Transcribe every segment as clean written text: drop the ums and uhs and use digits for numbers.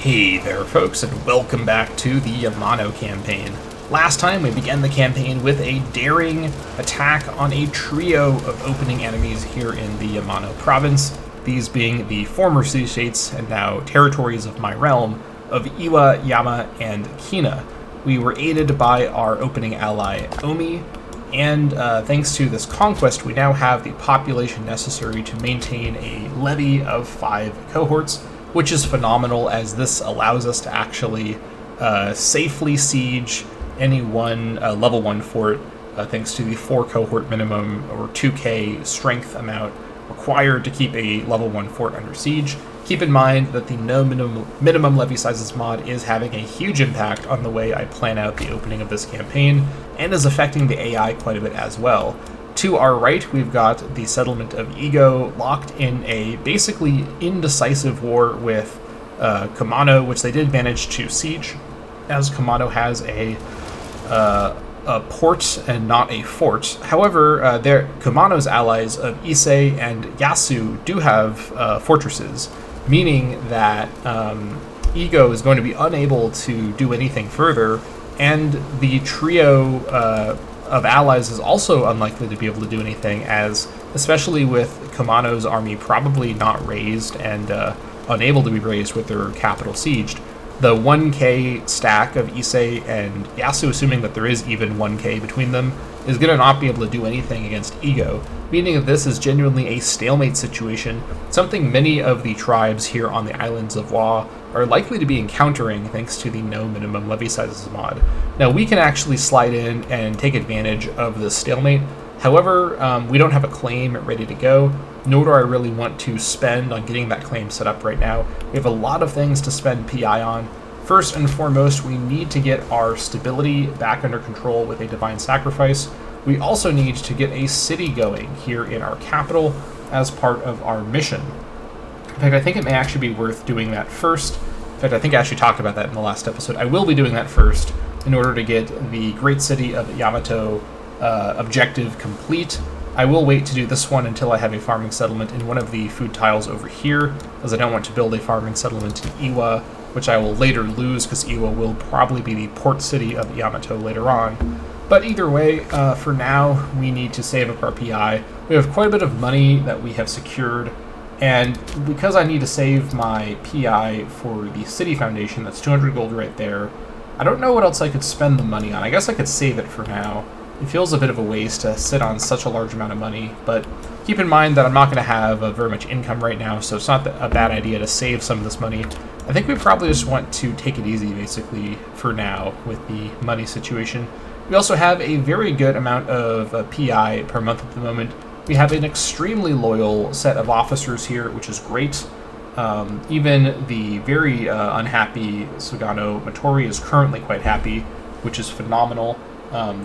Hey there folks, and welcome back to the Yamato Campaign. Last time we began the campaign with a daring attack on a trio of opening enemies here in the Yamato province, these being the former city states and now territories of my realm of Iwa, Yama, and Kina. We were aided by our opening ally Omi, and thanks to this conquest we now have the population necessary to maintain a levy of 5 cohorts, which is phenomenal as this allows us to actually safely siege any one level 1 fort thanks to the 4 cohort minimum or 2k strength amount required to keep a level 1 fort under siege. Keep in mind that the no minimum levy sizes mod is having a huge impact on the way I plan out the opening of this campaign and is affecting the AI quite a bit as well. To our right, we've got the settlement of Ego locked in a basically indecisive war with Kumano, which they did manage to siege, as Kumano has a port and not a fort. However, Kumano's allies of Issei and Yasu do have fortresses, meaning that Ego is going to be unable to do anything further, and the trio of allies is also unlikely to be able to do anything, as especially with Kumano's army probably not raised and unable to be raised with their capital sieged. The 1k stack of Issei and Yasu, assuming that there is even 1k between them, is going to not be able to do anything against Ego, meaning that this is genuinely a stalemate situation, something many of the tribes here on the islands of Wa are likely to be encountering thanks to the no minimum levy sizes mod. Now we can actually slide in and take advantage of this stalemate. However, we don't have a claim ready to go, nor do I really want to spend on getting that claim set up right now. We have a lot of things to spend PI on. First and foremost, we need to get our stability back under control with a divine sacrifice. We also need to get a city going here in our capital as part of our mission. In fact, I think it may actually be worth doing that first. In fact, I think I actually talked about that in the last episode. I will be doing that first in order to get the great city of Yamato objective complete. I will wait to do this one until I have a farming settlement in one of the food tiles over here, as I don't want to build a farming settlement in Iwa, which I will later lose because Iwa will probably be the port city of Yamato later on. But either way, for now, we need to save up our PI. We have quite a bit of money that we have secured, and because I need to save my PI for the city foundation, that's 200 gold right there, I don't know what else I could spend the money on. I guess I could save it for now. It feels a bit of a waste to sit on such a large amount of money, but keep in mind that I'm not going to have very much income right now, so it's not a bad idea to save some of this money. I think we probably just want to take it easy, basically, for now with the money situation. We also have a very good amount of PI per month at the moment. We have an extremely loyal set of officers here, which is great. Even the very unhappy Sugano Matori is currently quite happy, which is phenomenal.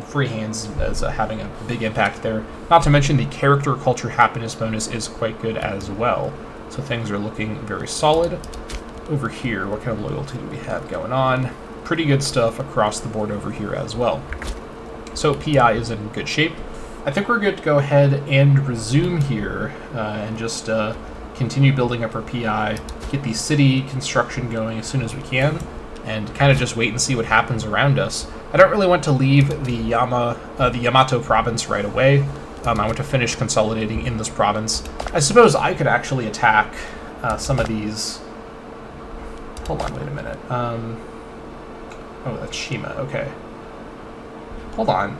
Free hands is having a big impact there. Not to mention the character culture happiness bonus is quite good as well. So things are looking very solid. Over here, what kind of loyalty do we have going on? Pretty good stuff across the board over here as well. So PI is in good shape. I think we're good to go ahead and resume here and just continue building up our PI, get the city construction going as soon as we can, and kind of just wait and see what happens around us. I don't really want to leave the Yamato province right away. I want to finish consolidating in this province. I suppose I could actually attack some of these. Hold on, wait a minute. Oh, that's Shima, okay. Hold on.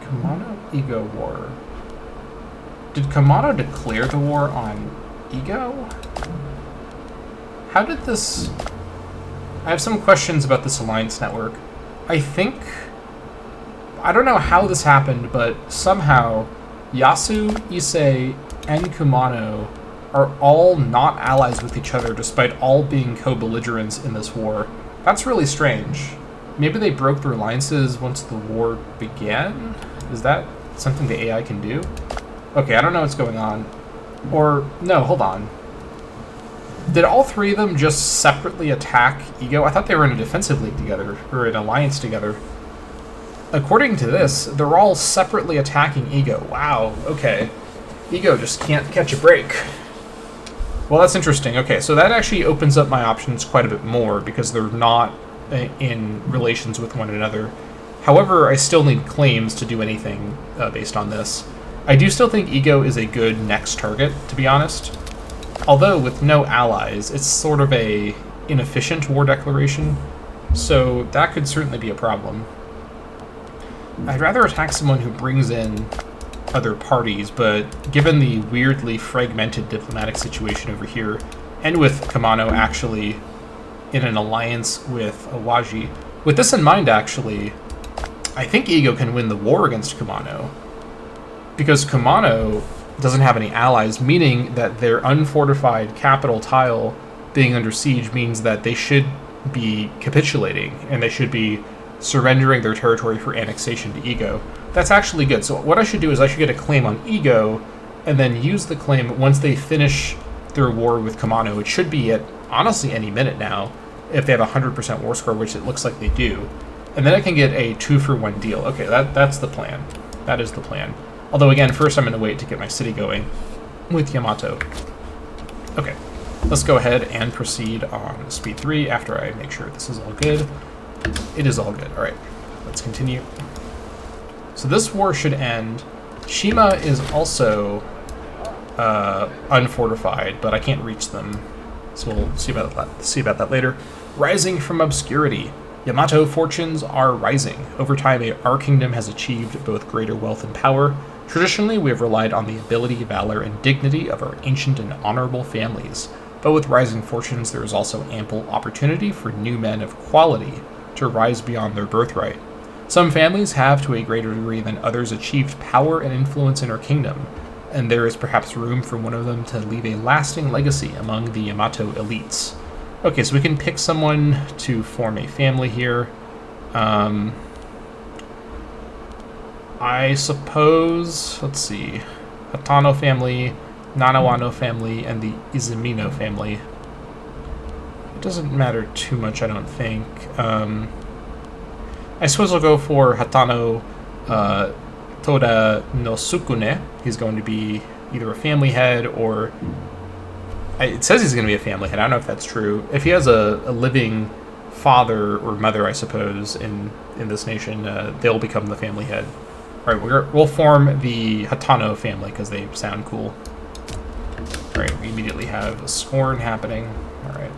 Kumano Ego War. Did Kumano declare the war on Ego? How did this... I have some questions about this alliance network. I don't know how this happened, but somehow Yasu, Issei, and Kumano are all not allies with each other despite all being co-belligerents in this war. That's really strange. Maybe they broke their alliances once the war began? Is that something the AI can do? Okay, I don't know what's going on. Or, no, hold on. Did all 3 of them just separately attack Ego? I thought they were in a defensive league together, or an alliance together. According to this, they're all separately attacking Ego. Wow, okay. Ego just can't catch a break. Well, that's interesting. Okay, so that actually opens up my options quite a bit more because they're not in relations with one another. However, I still need claims to do anything based on this. I do still think Ego is a good next target, to be honest. Although, with no allies, it's sort of a inefficient war declaration, so that could certainly be a problem. I'd rather attack someone who brings in other parties, but given the weirdly fragmented diplomatic situation over here, and with Kumano actually in an alliance with Awaji, with this in mind, actually, I think Ego can win the war against Kumano, because Kumano doesn't have any allies, meaning that their unfortified capital tile being under siege means that they should be capitulating, and they should be surrendering their territory for annexation to Ego. That's actually good. So what I should do is I should get a claim on Ego, and then use the claim once they finish their war with Kumano. It should be at, honestly, any minute now, if they have a 100% war score, which it looks like they do. And then I can get a 2-for-1 deal. Okay, that's the plan. That is the plan. Although, again, first I'm going to wait to get my city going with Yamato. Okay, let's go ahead and proceed on speed 3 after I make sure this is all good. It is all good. All right, let's continue. So this war should end. Shima is also unfortified, but I can't reach them, so we'll see about that later. Rising from obscurity. Yamato fortunes are rising. Over time, our kingdom has achieved both greater wealth and power. Traditionally, we have relied on the ability, valor, and dignity of our ancient and honorable families. But with rising fortunes, there is also ample opportunity for new men of quality to rise beyond their birthright. Some families have, to a greater degree than others, achieved power and influence in our kingdom, and there is perhaps room for one of them to leave a lasting legacy among the Yamato elites. Okay, so we can pick someone to form a family here. I suppose, let's see, Hatano family, Nanawano family, and the Izumino family. It doesn't matter too much, I don't think. I suppose I'll go for Hatano Toda no Sukune. He's going to be either a family head or... It says he's going to be a family head. I don't know if that's true. If he has a living father or mother, I suppose, in this nation, they'll become the family head. All right, we'll form the Hatano family because they sound cool. All right, we immediately have a scorn happening. All right.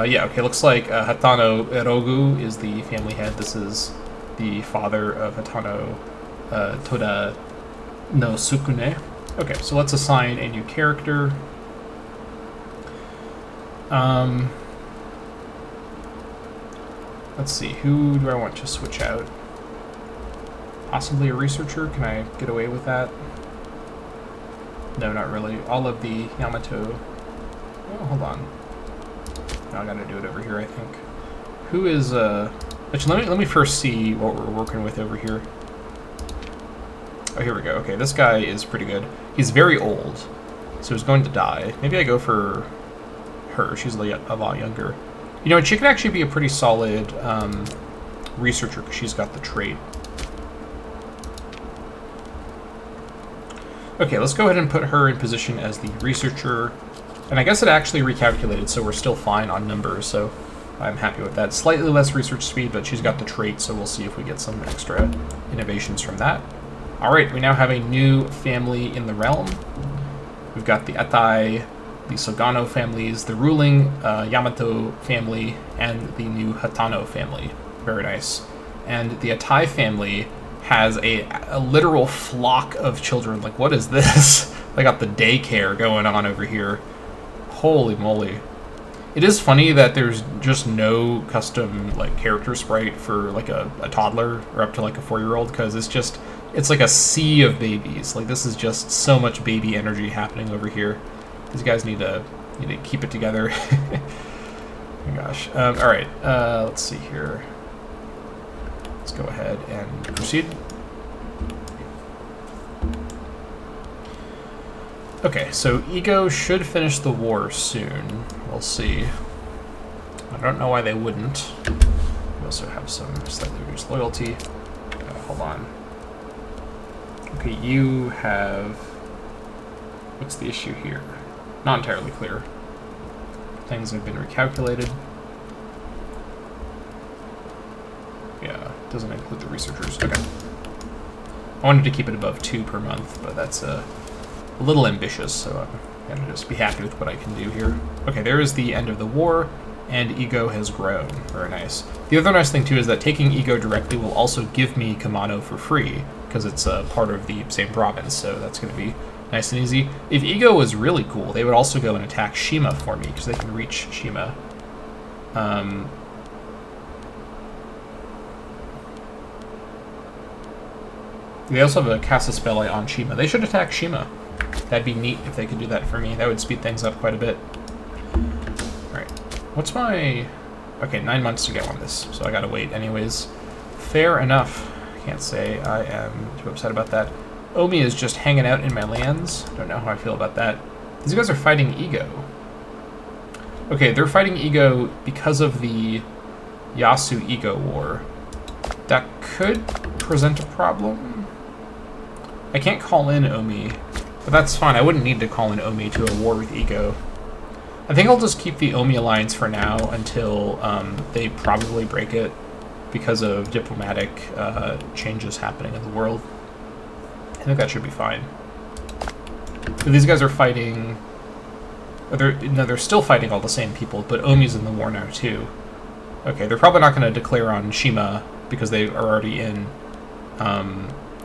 Yeah, okay, looks like Hatano Erogu is the family head. This is the father of Hatano Toda no Sukune. Okay, so let's assign a new character. Let's see, who do I want to switch out? Possibly a researcher? Can I get away with that? No, not really. All of the Yamato... Oh, hold on. Now I gotta do it over here, I think. Who is, Actually, let me first see what we're working with over here. Oh, here we go. Okay, this guy is pretty good. He's very old, so he's going to die. Maybe I go for her. She's a lot younger. You know, she could actually be a pretty solid researcher because she's got the trait. Okay, let's go ahead and put her in position as the researcher. And I guess it actually recalculated, so we're still fine on numbers, so I'm happy with that. Slightly less research speed, but she's got the trait, so we'll see if we get some extra innovations from that. Alright, we now have a new family in the realm. We've got the Atai, the Sogano families, the ruling Yamato family, and the new Hatano family. Very nice. And the Atai family has a literal flock of children. Like, what is this? They got the daycare going on over here. Holy moly. It is funny that there's just no custom, like, character sprite for, like, a toddler or up to, like, a 4-year-old, because it's like a sea of babies. Like, this is just so much baby energy happening over here. These guys need to keep it together. Oh my gosh. All right. Let's see here. Let's go ahead and proceed. Okay, so Ego should finish the war soon. We'll see. I don't know why they wouldn't. We also have some slightly reduced loyalty. Hold on. Okay, you have... What's the issue here? Not entirely clear. Things have been recalculated. Yeah, doesn't include the researchers. Okay. I wanted to keep it above 2 per month, but that's a little ambitious, so I'm gonna just be happy with what I can do here. Okay, there is the end of the war, and ego has grown. Very nice. The other nice thing too is that taking ego directly will also give me Kumano for free, because it's a part of the same province, so that's gonna be nice and easy. If ego was really cool, they would also go and attack Shima for me, because they can reach Shima. They also have a cast a spell on Shima. They should attack Shima. That'd be neat if they could do that for me. That would speed things up quite a bit. Alright. What's my... Okay, 9 months to get on this, so I gotta wait anyways. Fair enough. Can't say I am too upset about that. Omi is just hanging out in my lands. Don't know how I feel about that. These guys are fighting ego. Okay, they're fighting ego because of the Yasu ego war. That could present a problem. I can't call in Omi, but that's fine. I wouldn't need to call in Omi to a war with ego. I think I'll just keep the Omi alliance for now until they probably break it because of diplomatic changes happening in the world. I think that should be fine. But these guys are fighting... they're still fighting all the same people, but Omi's in the war now too. Okay, they're probably not going to declare on Shima because they are already in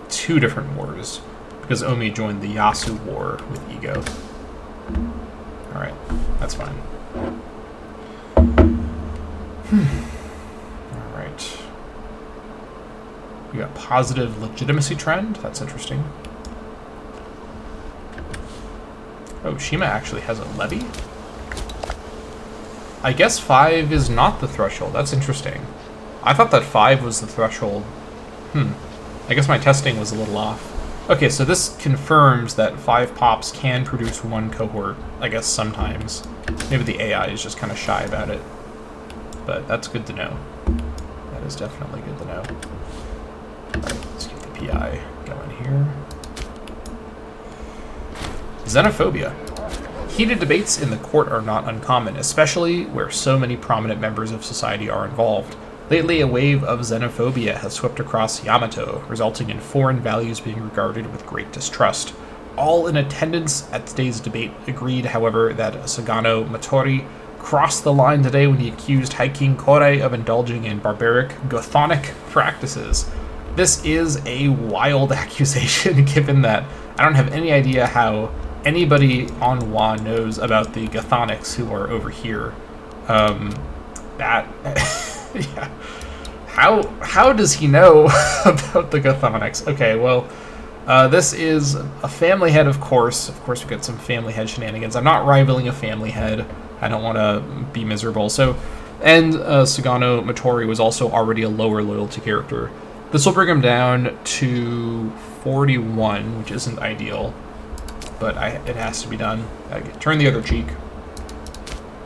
2 different wars, because Omi joined the Yasu war with ego. Alright, that's fine. Alright. We got positive legitimacy trend. That's interesting. Oh, Shima actually has a levy? I guess 5 is not the threshold. That's interesting. I thought that 5 was the threshold. I guess my testing was a little off. Okay, so this confirms that 5 pops can produce 1 cohort, I guess sometimes. Maybe the AI is just kind of shy about it. But that's good to know. That is definitely good to know. Alright, let's keep the PI going here. Xenophobia. Heated debates in the court are not uncommon, especially where so many prominent members of society are involved. Lately, a wave of xenophobia has swept across Yamato, resulting in foreign values being regarded with great distrust. All in attendance at today's debate agreed, however, that Sagano Motori crossed the line today when he accused High King Korei of indulging in barbaric, Gothonic practices. This is a wild accusation, given that I don't have any idea how anybody on Wa knows about the Gothonics who are over here. Yeah. How does he know about the Gothonics? Okay, well, this is a family head, of course. Of course, we got some family head shenanigans. I'm not rivaling a family head. I don't want to be miserable. So, and Sagano Motori was also already a lower loyalty character. This will bring him down to 41, which isn't ideal, but it has to be done. Turn the other cheek.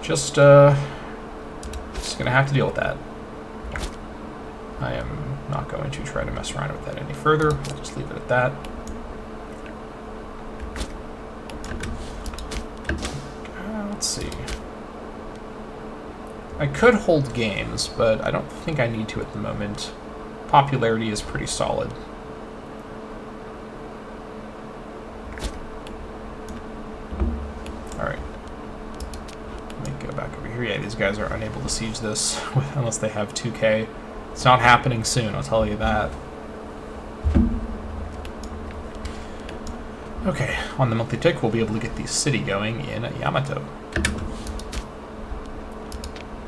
Just gonna have to deal with that. I am not going to try to mess around with that any further. I'll just leave it at that. Let's see. I could hold games, but I don't think I need to at the moment. Popularity is pretty solid. Alright. Let me go back over here. Yeah, these guys are unable to siege this unless they have 2k. It's not happening soon, I'll tell you that. Okay, on the monthly tick, we'll be able to get the city going in Yamato.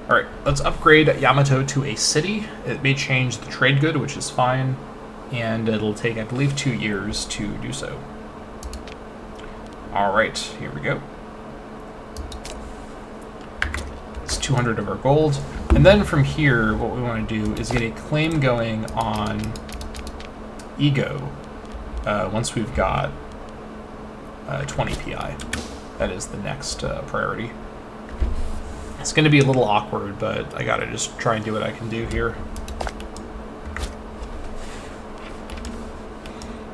Alright, let's upgrade Yamato to a city. It may change the trade good, which is fine, and it'll take, I believe, 2 years to do so. Alright, here we go. It's 200 of our gold. And then from here, what we want to do is get a claim going on ego once we've got 20 PI. That is the next priority. It's going to be a little awkward, but I got to just try and do what I can do here.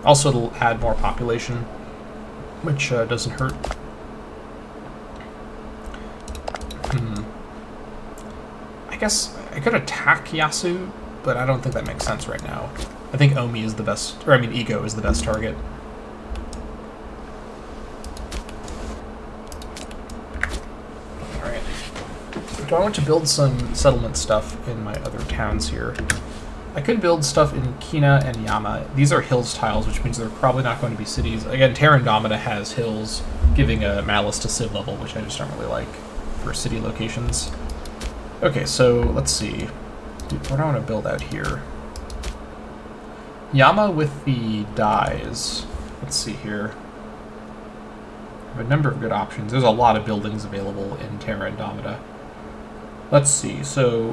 Also, it'll add more population, which doesn't hurt. guess I could attack Yasu, but I don't think that makes sense right now. I think Omi is the best, or I mean Ego is the best target. Alright. Do I want to build some settlement stuff in my other towns here? I could build stuff in Kina and Yama. These are hills tiles, which means they're probably not going to be cities. Again, Terra Indomita has hills, giving a malice to civ level, which I just don't really like for city locations. Okay, so let's see. What do I want to build out here? Yama with the dyes. Let's see here. I have a number of good options. There's a lot of buildings available in Terra Indomita. Let's see, so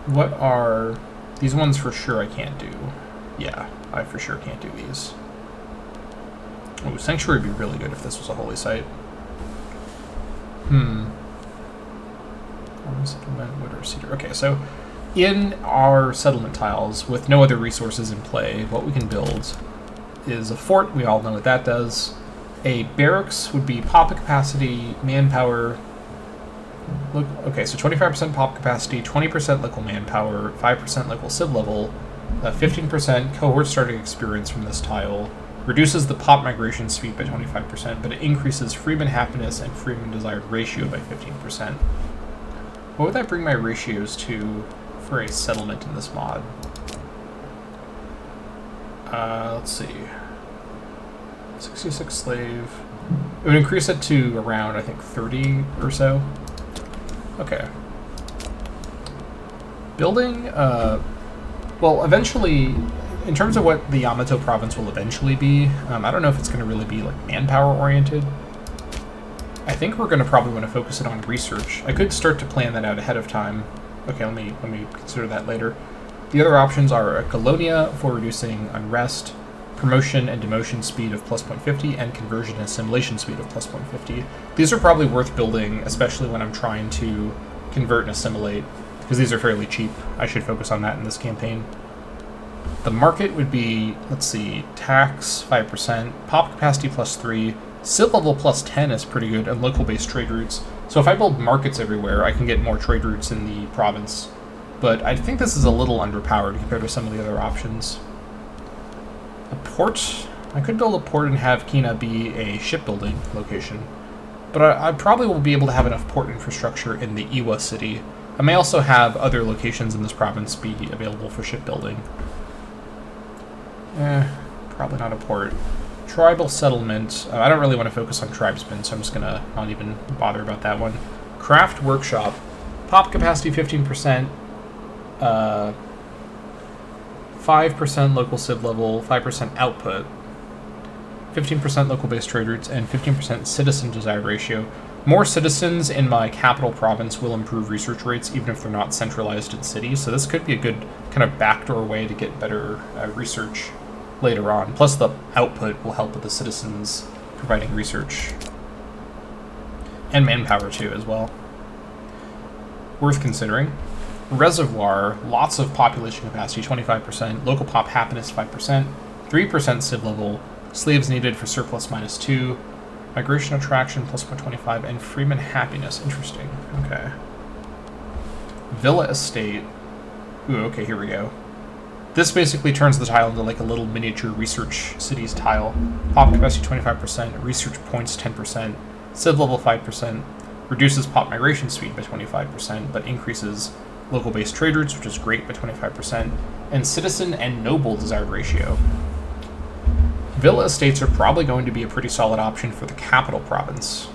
what are these ones? For sure I can't do. Yeah, I for sure can't do these. Oh, Sanctuary would be really good if this was a holy site. Settlement, wood or cedar. Okay, so in our settlement tiles, with no other resources in play, what we can build is a fort. We all know what that does. A barracks would be pop capacity, manpower. Look, okay, so 25% pop capacity, 20% local manpower, 5% local civ level, 15% cohort starting experience from this tile, reduces the pop migration speed by 25%, but it increases freeman happiness and freeman desired ratio by 15%. What would that bring my ratios to for a settlement in this mod? Let's see. 66 slave. It would increase it to around, I think, 30 or so. Okay. Building, well, eventually, in terms of what the Yamato province will eventually be, I don't know if it's going to really be, like, manpower-oriented. I think we're going to probably want to focus it on research. I could start to plan that out ahead of time. Okay, let me consider that later. The other options are a Colonia for reducing unrest, promotion and demotion speed of plus 0.50, and conversion and assimilation speed of plus 0.50. These are probably worth building, especially when I'm trying to convert and assimilate, because these are fairly cheap. I should focus on that in this campaign. The market would be, let's see, tax 5%, pop capacity plus 3, civ level plus 10 is pretty good, and local-based trade routes. So if I build markets everywhere, I can get more trade routes in the province. But I think this is a little underpowered compared to some of the other options. A port? I could build a port and have Kina be a shipbuilding location. But I probably will be able to have enough port infrastructure in the Iwa city. I may also have other locations in this province be available for shipbuilding. Probably not a port. Tribal settlement. I don't really want to focus on tribesmen, so I'm just going to not even bother about that one. Craft workshop. Pop capacity 15%. 5% local civ level, 5% output, 15% local-based trade routes, and 15% citizen desired ratio. More citizens in my capital province will improve research rates, even if they're not centralized in cities, so this could be a good kind of backdoor way to get better research later on. Plus the output will help with the citizens providing research. And manpower too, as well. Worth considering. Reservoir, lots of population capacity, 25%, local pop happiness, 5%, 3% civ level, slaves needed for surplus -2, migration attraction plus 0.25, and freeman happiness. Interesting. Okay. Villa estate. Ooh, okay, here we go. This basically turns the tile into like a little miniature research cities tile. Pop capacity 25%, research points 10%, civ level 5%, reduces pop migration speed by 25%, but increases local-based trade routes, which is great, by 25%, and citizen and noble desired ratio. Villa estates are probably going to be a pretty solid option for the capital province,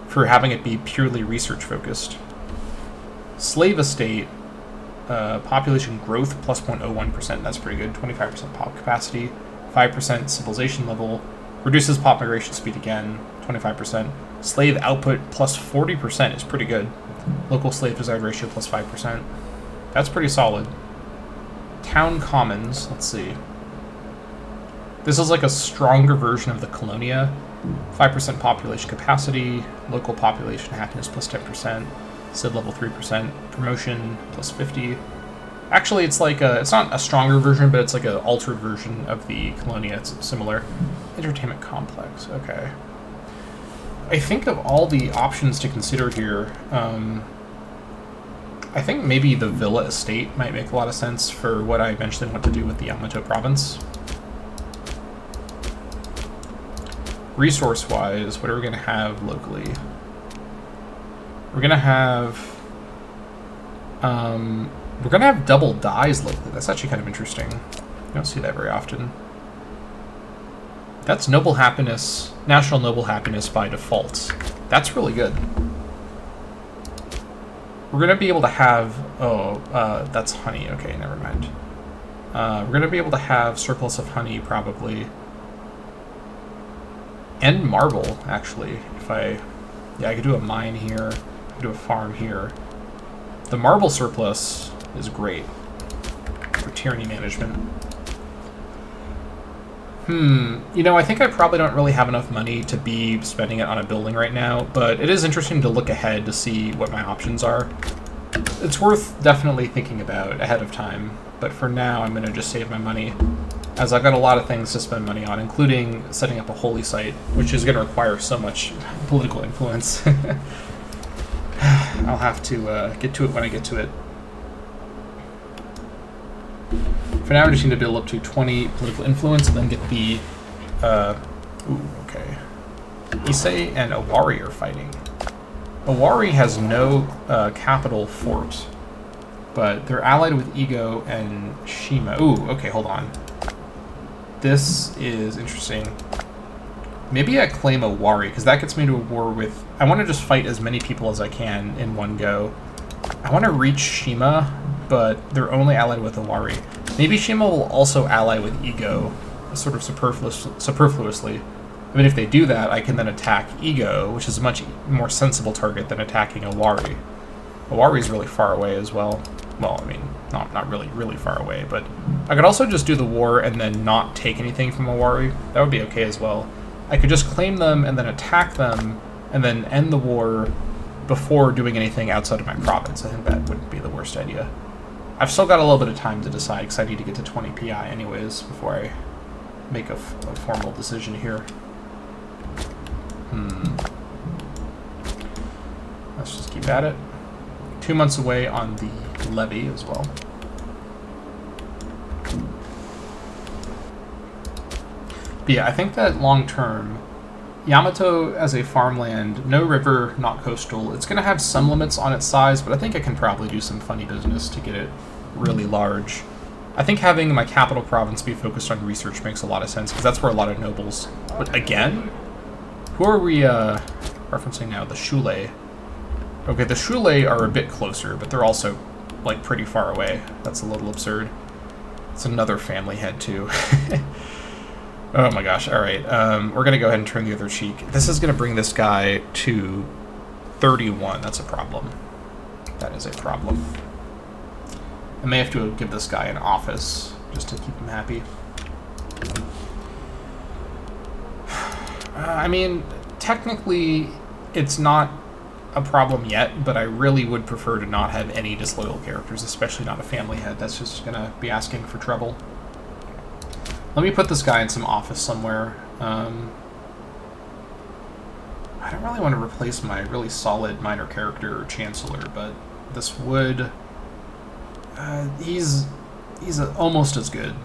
for having it be purely research-focused. Slave estate, population growth plus 0.01%, that's pretty good, 25% pop capacity, 5% civilization level, reduces pop migration speed again, 25%. Slave output plus 40% is pretty good. Local slave desired ratio plus 5%. That's pretty solid. Town commons, let's see. This is like a stronger version of the Colonia. 5% population capacity, local population happiness plus 10%, civ level 3%, promotion plus 50. Actually, it's like it's not a stronger version, but it's like an altered version of the Colonia. It's similar. Entertainment complex, okay. I think of all the options to consider here, I think maybe the Villa Estate might make a lot of sense for what I eventually want to do with the Yamato province. Resource-wise, what are we going to have locally? We're going to have double dyes locally. That's actually kind of interesting. You don't see that very often. That's Noble Happiness, National Noble Happiness by default. That's really good. We're going to be able to have... that's honey. Okay, never mind. We're going to be able to have surplus of honey, probably. And marble, actually. If I... Yeah, I could do a mine here. I could do a farm here. The marble surplus is great for tyranny management. You know, I think I probably don't really have enough money to be spending it on a building right now, but it is interesting to look ahead to see what my options are. It's worth definitely thinking about ahead of time, but for now I'm going to just save my money, as I've got a lot of things to spend money on, including setting up a holy site, which is going to require so much political influence. I'll have to get to it when I get to it. For now, I just need to build up to 20 political influence and then get the... okay. Issei and Owari are fighting. Owari has no capital fort, but they're allied with Ego and Shima. Ooh, okay, hold on. This is interesting. Maybe I claim Owari, because that gets me to a war with... I want to just fight as many people as I can in one go. I want to reach Shima, but they're only allied with Owari. Maybe Shima will also ally with Ego, sort of superfluously. I mean, if they do that, I can then attack Ego, which is a much more sensible target than attacking Owari. Owari is really far away as well. Well, I mean, not really far away, but I could also just do the war and then not take anything from Owari. That would be okay as well. I could just claim them and then attack them and then end the war before doing anything outside of my province. I think that wouldn't be the worst idea. I've still got a little bit of time to decide, because I need to get to 20 PI anyways before I make a formal decision here. Let's just keep at it. 2 months away on the Levy as well. But yeah, I think that long term, Yamato as a farmland, no river, not coastal, it's going to have some limits on its size, but I think I can probably do some funny business to get it really large. I think having my capital province be focused on research makes a lot of sense, because that's where a lot of nobles... But again? Who are we referencing now? The Shule. Okay, the Shule are a bit closer, but they're also, like, pretty far away. That's a little absurd. It's another family head, too. Oh my gosh, alright. We're going to go ahead and turn the other cheek. This is going to bring this guy to 31. That's a problem. That is a problem. I may have to give this guy an office just to keep him happy. I mean, technically, it's not a problem yet, but I really would prefer to not have any disloyal characters, especially not a family head. That's just going to be asking for trouble. Let me put this guy in some office somewhere. I don't really want to replace my really solid minor character Chancellor, but this would... he's almost as good.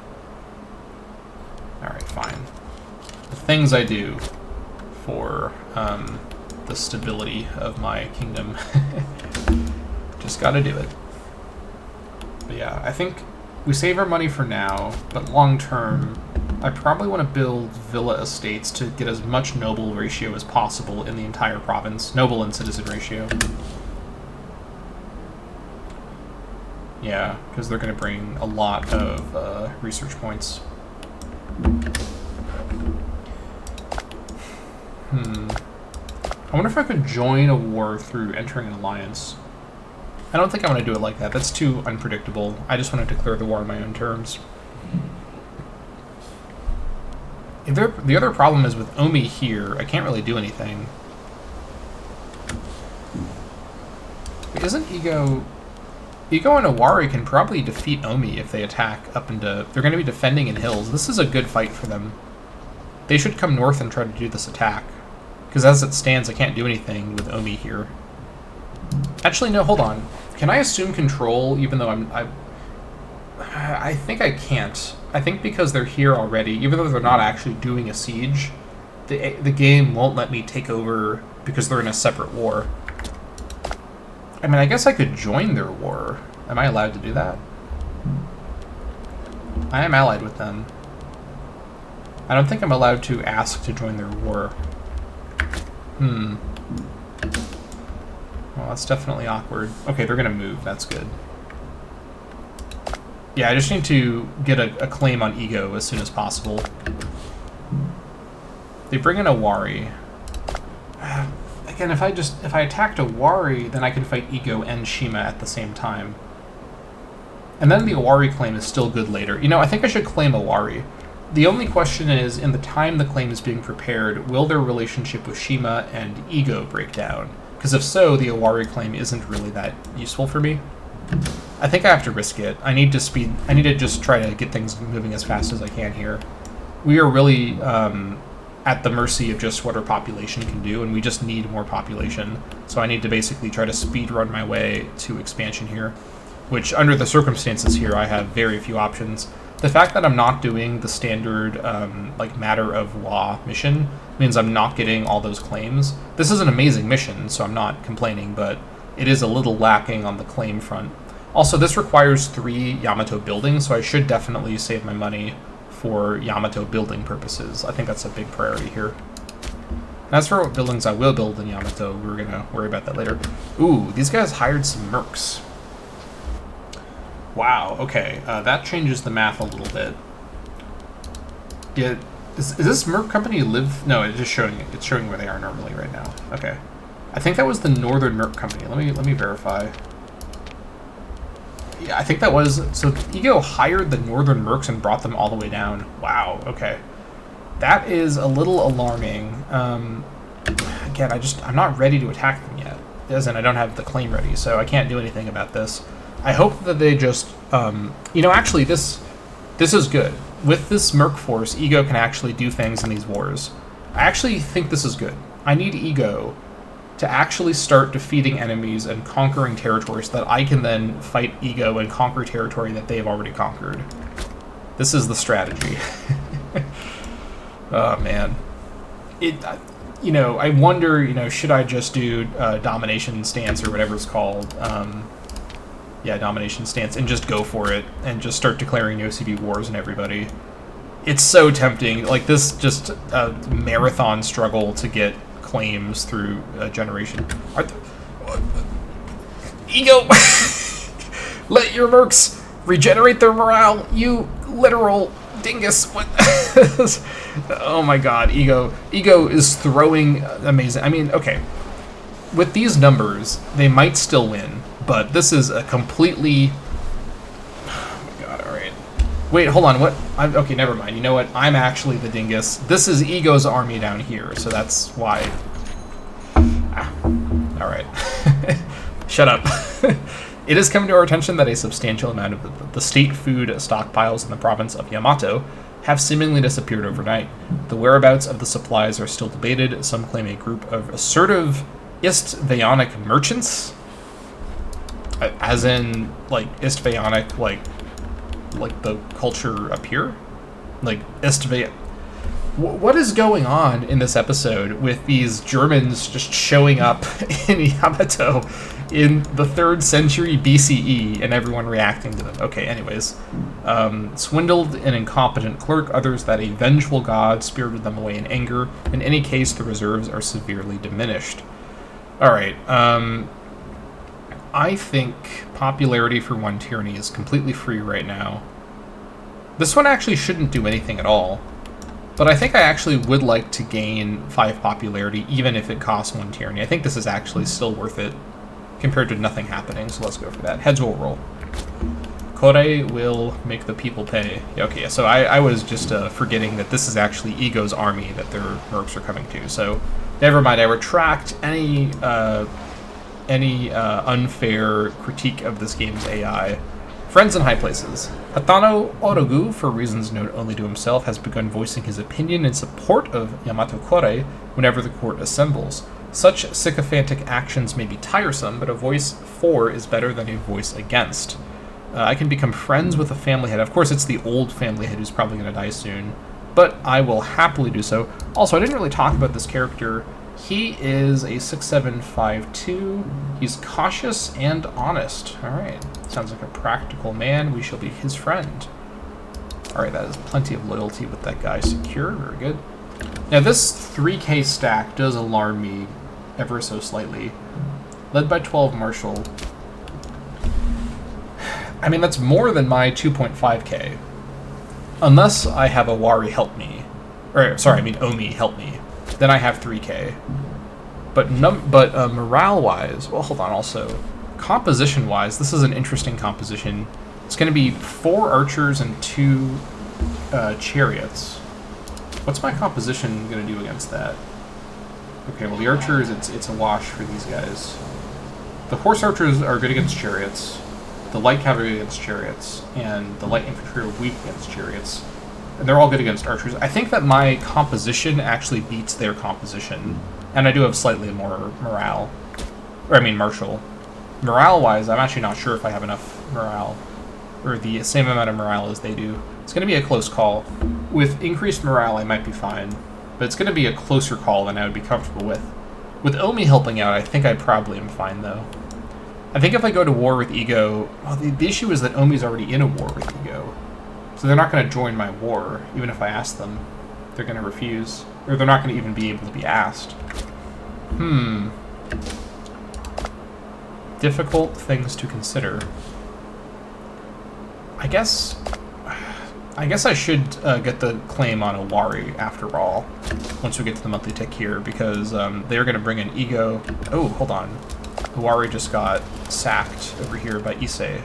Alright, fine. The things I do for the stability of my kingdom. Just gotta do it. But yeah, I think we save our money for now, but long term, I probably want to build villa estates to get as much noble ratio as possible in the entire province. Noble and citizen ratio. Yeah, because they're going to bring a lot of research points. I wonder if I could join a war through entering an alliance. I don't think I want to do it like that. That's too unpredictable. I just want to declare the war on my own terms. The other problem is with Omi here, I can't really do anything. But isn't Ego and Owari can probably defeat Omi if they attack up into... They're going to be defending in hills. This is a good fight for them. They should come north and try to do this attack, Because as it stands, I can't do anything with Omi here. Actually, no, hold on. Can I assume control even though I think I can't. I think because they're here already, even though they're not actually doing a siege, the game won't let me take over because they're in a separate war. I mean, I guess I could join their war. Am I allowed to do that? I am allied with them. I don't think I'm allowed to ask to join their war. Well, that's definitely awkward. Okay, they're gonna move. That's good. Yeah, I just need to get a claim on Ego as soon as possible. They bring in a Wari. Again, if I attacked a Wari, then I can fight Ego and Shima at the same time. And then the Owari claim is still good later. You know, I think I should claim Owari. The only question is, in the time the claim is being prepared, will their relationship with Shima and Ego break down? Because if so, the Owari claim isn't really that useful for me. I think I have to risk it. I need to just try to get things moving as fast as I can here. We are really at the mercy of just what our population can do, and we just need more population. So I need to basically try to speed run my way to expansion here, which under the circumstances here, I have very few options. The fact that I'm not doing the standard like matter of law mission means I'm not getting all those claims. This is an amazing mission, so I'm not complaining, but it is a little lacking on the claim front. Also, this requires 3 Yamato buildings, so I should definitely save my money for Yamato building purposes. I think that's a big priority here. As for what buildings I will build in Yamato, we're gonna worry about that later. Ooh, these guys hired some mercs. Wow, okay, that changes the math a little bit. Yeah, is this merc company live? No, it's just showing it's showing where they are normally right now. Okay, I think that was the Northern Merc Company. Let me verify. Yeah, I think that was so. Ego hired the Northern Mercs and brought them all the way down. Wow, okay, that is a little alarming. Again, I'm not ready to attack them yet. As in, I don't have the claim ready, so I can't do anything about this. I hope that they just, you know, actually this is good. With this Merc force, Ego can actually do things in these wars. I actually think this is good. I need Ego to actually start defeating enemies and conquering territories so that I can then fight Ego and conquer territory that they've already conquered. This is the strategy. Oh, man. You know, I wonder, you know, should I just do domination stance or whatever it's called? Yeah, domination stance, and just go for it, and just start declaring OCB wars on everybody. It's so tempting. Like, this just a marathon struggle to get claims through a generation. Ego! Let your mercs regenerate their morale, you literal dingus. What? Oh my god, Ego is throwing amazing. I mean, okay. With these numbers, they might still win. But this is a completely... Oh my god, alright. Wait, hold on, what? Okay, never mind. You know what? I'm actually the dingus. This is Ego's army down here, so that's why... Ah, alright. Shut up. It has come to our attention that a substantial amount of the state food stockpiles in the province of Yamato have seemingly disappeared overnight. The whereabouts of the supplies are still debated. Some claim a group of assertive Istvayanic merchants... As in, like, Istvayanic, like the culture up here? Like, Istvay... What is going on in this episode with these Germans just showing up in Yamato in the 3rd century BCE and everyone reacting to them? Okay, anyways. Swindled an incompetent clerk, others that a vengeful god spirited them away in anger. In any case, the reserves are severely diminished. Alright, I think popularity for one tyranny is completely free right now. This one actually shouldn't do anything at all. But I think I actually would like to gain 5 popularity, even if it costs 1 tyranny. I think this is actually still worth it, compared to nothing happening, so let's go for that. Heads will roll. Kore will make the people pay. Okay, so I was just forgetting that this is actually Ego's army that their mercs are coming to, so never mind, I retract any unfair critique of this game's AI Friends in high places. Hatano Orogu, for reasons known only to himself, has begun voicing his opinion in support of Yamato Kore whenever the court assembles. Such sycophantic actions may be tiresome, but a voice for is better than a voice against. I can become friends with the family head. Of course, it's the old family head who's probably going to die soon, but I will happily do so. Also, I didn't really talk about this character. He is a 6752. He's cautious and honest. All right. Sounds like a practical man. We shall be his friend. All right, that is plenty of loyalty with that guy secure. Very good. Now, this 3K stack does alarm me ever so slightly. Led by 12 Marshall. I mean, that's more than my 2.5K. Unless I have a Wari help me. Or, sorry, I mean Omi help me. Then I have 3K. But morale-wise, well, hold on, also, composition-wise, this is an interesting composition. It's going to be 4 archers and 2 chariots. What's my composition going to do against that? Okay, well, the archers, it's a wash for these guys. The horse archers are good against chariots. The light cavalry against chariots, and the light infantry are weak against chariots. And they're all good against archers. I think that my composition actually beats their composition. And I do have slightly more morale. Or, I mean, martial. Morale-wise, I'm actually not sure if I have enough morale. Or the same amount of morale as they do. It's going to be a close call. With increased morale, I might be fine. But it's going to be a closer call than I would be comfortable with. With Omi helping out, I think I probably am fine, though. I think if I go to war with Ego... Well, the issue is that Omi's already in a war with Ego. So they're not going to join my war, even if I ask them. They're going to refuse. Or they're not going to even be able to be asked. Difficult things to consider. I guess I should get the claim on Owari after all, once we get to the monthly tick here, because they're going to bring in Ego. Oh, hold on. Owari just got sacked over here by Issei.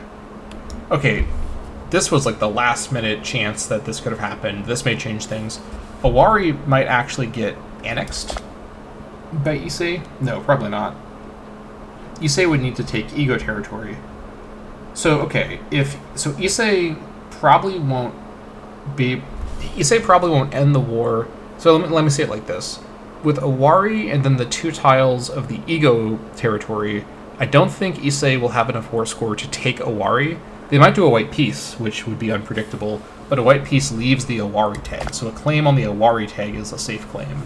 Okay, this was like the last minute chance that this could have happened. This may change things. Owari might actually get annexed by Issei. No, probably not. Issei would need to take Ego territory. So, okay, so Issei probably won't end the war. So let me say it like this. With Owari and then the 2 tiles of the Ego territory, I don't think Issei will have enough war score to take Owari. They might do a white piece, which would be unpredictable, but a white piece leaves the Owari tag, so a claim on the Owari tag is a safe claim.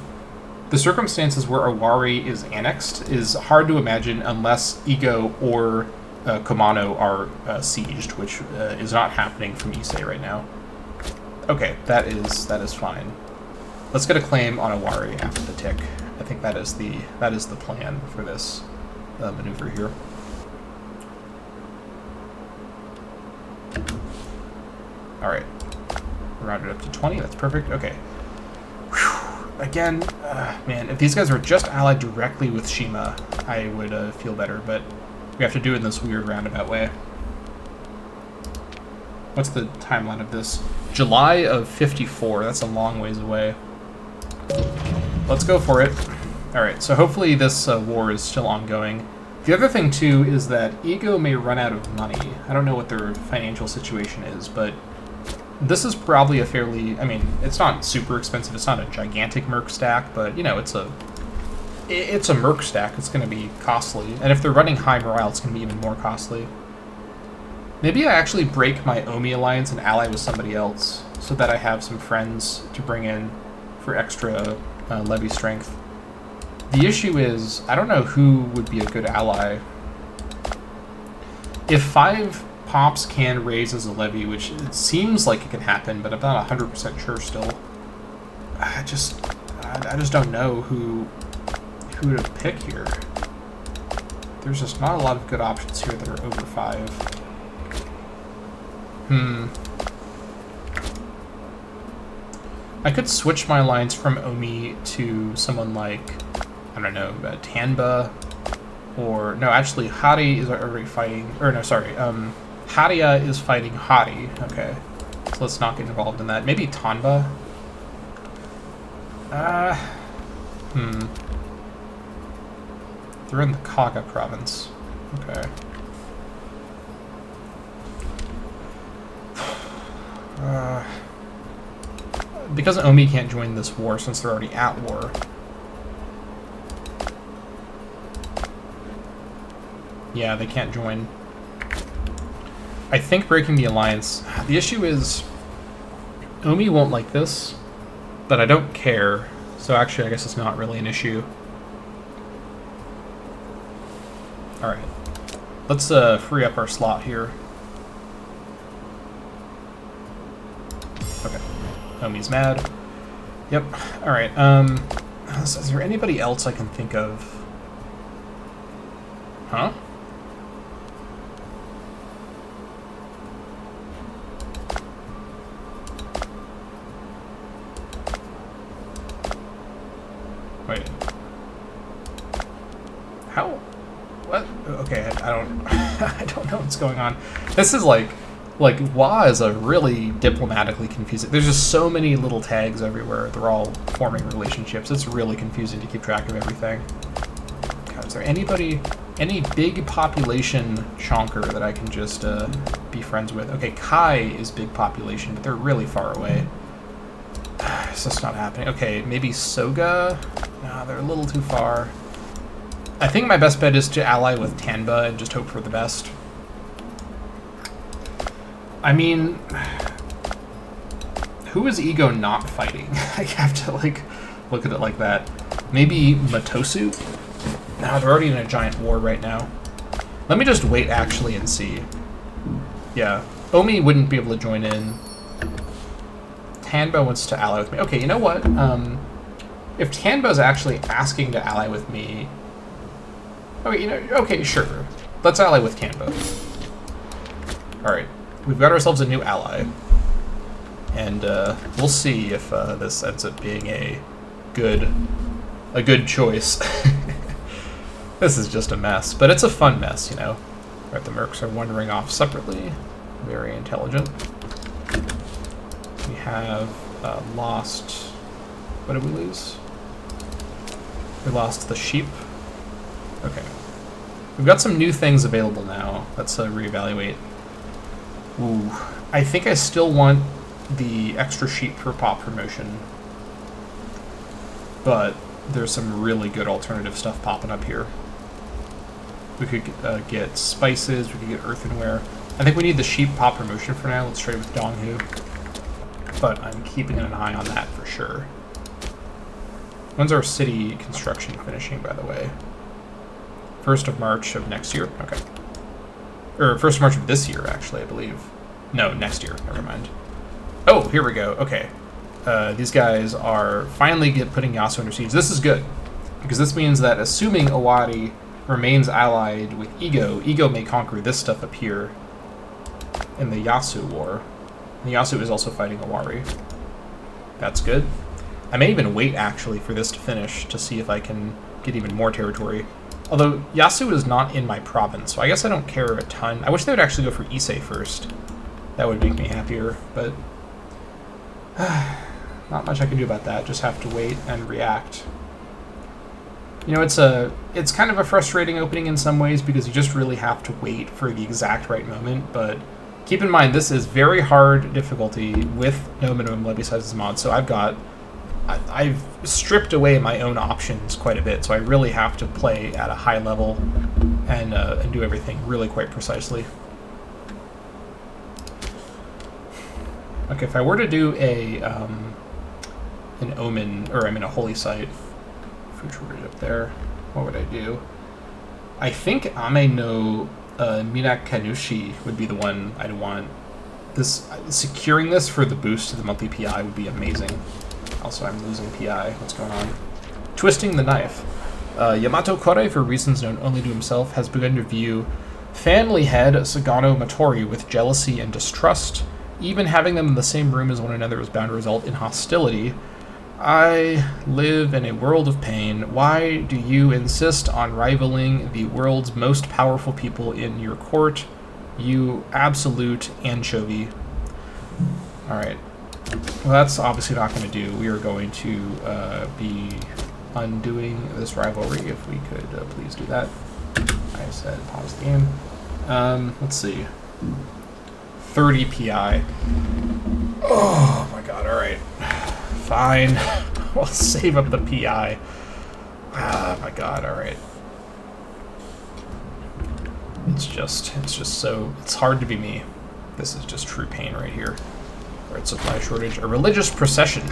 The circumstances where Owari is annexed is hard to imagine unless Ego or Kumano are sieged, which is not happening from Issei right now. Okay, that is fine. Let's get a claim on Owari after the tick. I think that is the plan for this maneuver here. All right, rounded up to 20. That's perfect. Okay. Whew. Again, man, if these guys were just allied directly with Shima, I would feel better. But we have to do it in this weird roundabout way. What's the timeline of this? July of 54. That's a long ways away. Let's go for it. Alright, so hopefully this war is still ongoing. The other thing, too, is that Ego may run out of money. I don't know what their financial situation is, but this is probably a fairly... I mean, it's not super expensive. It's not a gigantic merc stack, but, you know, it's a merc stack. It's going to be costly. And if they're running high morale, it's going to be even more costly. Maybe I actually break my Omi alliance and ally with somebody else so that I have some friends to bring in for extra Levy strength. The issue is, I don't know who would be a good ally. If 5 pops can raise as a Levy, which it seems like it can happen, but I'm not 100% sure still. I just don't know who to pick here. There's just not a lot of good options here that are over 5. I could switch my alliance from Omi to someone like, I don't know, Tanba, or, no, actually, Hari is already fighting, or no, sorry, Haria is fighting Hari, okay, so let's not get involved in that. Maybe Tanba? They're in the Kaga province, okay. Because Omi can't join this war since they're already at war. Yeah, they can't join. I think breaking the alliance... The issue is... Omi won't like this, but I don't care. So actually, I guess it's not really an issue. Alright. Let's free up our slot here. Okay. Omi's mad. Yep. Alright, is there anybody else I can think of? Huh? Wait. How? What? Okay, I don't... I don't know what's going on. This is like WA is a really diplomatically confusing... There's just so many little tags everywhere. They're all forming relationships. It's really confusing to keep track of everything. God, is there anybody... Any big population chonker that I can just be friends with? Okay, Kai is big population, but they're really far away. It's just not happening. Okay, maybe Soga? No, they're a little too far. I think my best bet is to ally with Tanba and just hope for the best. I mean, who is Ego not fighting? I have to, like, look at it like that. Maybe Matosu? No, they're already in a giant war right now. Let me just wait, actually, and see. Yeah, Omi wouldn't be able to join in. Tanba wants to ally with me. Okay, you know what? If Tanba's actually asking to ally with me... Okay, you know, okay, sure. Let's ally with Tanba. Alright, we've got ourselves a new ally. And we'll see if this ends up being a good choice. This is just a mess, but it's a fun mess, you know. Right, the mercs are wandering off separately. Very intelligent. We have lost... What did we lose? We lost the sheep. Okay. We've got some new things available now. Let's reevaluate. Ooh. I think I still want the extra sheep for pop promotion. But there's some really good alternative stuff popping up here. We could get spices, we could get earthenware. I think we need the sheep pop promotion for now. Let's trade with Donghu. But I'm keeping an eye on that for sure. When's our city construction finishing, by the way? 1st of March of next year? Okay. Or 1st of March of this year, actually, I believe. No, next year. Never mind. Oh, here we go. Okay. These guys are finally putting Yasuo under siege. This is good, because this means that assuming Owari remains allied with Ego, Ego may conquer this stuff up here in the Yasuo war. And Yasuo is also fighting Owari. That's good. I may even wait, actually, for this to finish to see if I can get even more territory. Although, Yasuo is not in my province, so I guess I don't care a ton. I wish they would actually go for Issei first. That would make me happier, but... not much I can do about that. Just have to wait and react. You know, it's kind of a frustrating opening in some ways because you just really have to wait for the exact right moment, but keep in mind this is very hard difficulty with no minimum levy sizes mod, so I've stripped away my own options quite a bit, so I really have to play at a high level and do everything really quite precisely. Okay, if I were to do an Omen, or I mean a Holy Site, future bridge up there, what would I do? I think Ame no Minakanushi would be the one I'd want. This securing this for the boost to the monthly PI would be amazing. Also, I'm losing PI. What's going on? Twisting the knife. Yamato Kore, for reasons known only to himself, has begun to view family head Sagano Matori with jealousy and distrust. Even having them in the same room as one another is bound to result in hostility. I live in a world of pain. Why do you insist on rivaling the world's most powerful people in your court? You absolute anchovy. Alright. Well, that's obviously not going to do. We are going to be undoing this rivalry, if we could please do that. I said pause the game. Let's see. 30 PI. Oh my god, alright. Fine. We'll save up the PI. Ah, my god, alright. It's just so, it's hard to be me. This is just true pain right here. Alright, supply shortage. A religious procession.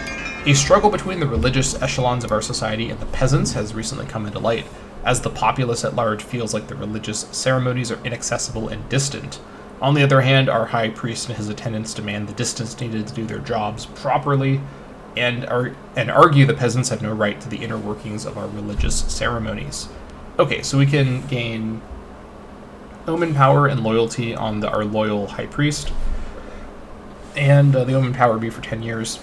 A struggle between the religious echelons of our society and the peasants has recently come into light, as the populace at large feels like the religious ceremonies are inaccessible and distant. On the other hand, our high priest and his attendants demand the distance needed to do their jobs properly, and argue the peasants have no right to the inner workings of our religious ceremonies. Okay, so we can gain Omen Power and Loyalty on our loyal high priest, and the Omen Power would be for 10 years,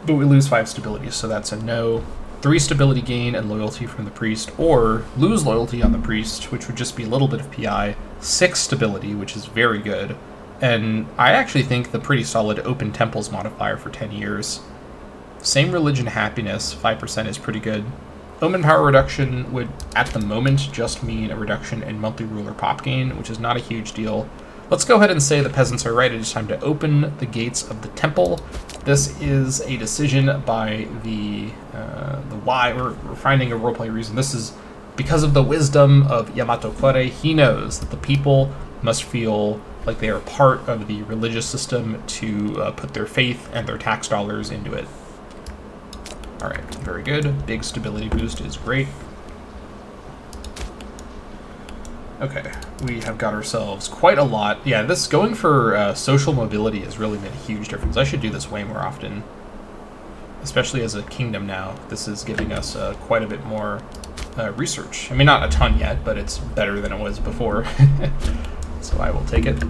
but we lose 5 stability, so that's a no. 3 stability gain and loyalty from the priest, or lose loyalty on the priest, which would just be a little bit of PI, 6 stability, which is very good, and I actually think the pretty solid Open Temples modifier for 10 years. Same religion happiness, 5% is pretty good. Omen Power reduction would, at the moment, just mean a reduction in monthly ruler pop gain, which is not a huge deal. Let's go ahead and say the peasants are right. It is time to open the gates of the temple. This is a decision by the Y. We're finding a roleplay reason. This is because of the wisdom of Yamato Campaign. He knows that the people must feel like they are part of the religious system to put their faith and their tax dollars into it. Alright, very good. Big stability boost is great. Okay, we have got ourselves quite a lot. Yeah, this going for social mobility has really made a huge difference. I should do this way more often, especially as a kingdom now. This is giving us quite a bit more research. I mean, not a ton yet, but it's better than it was before. So I will take it.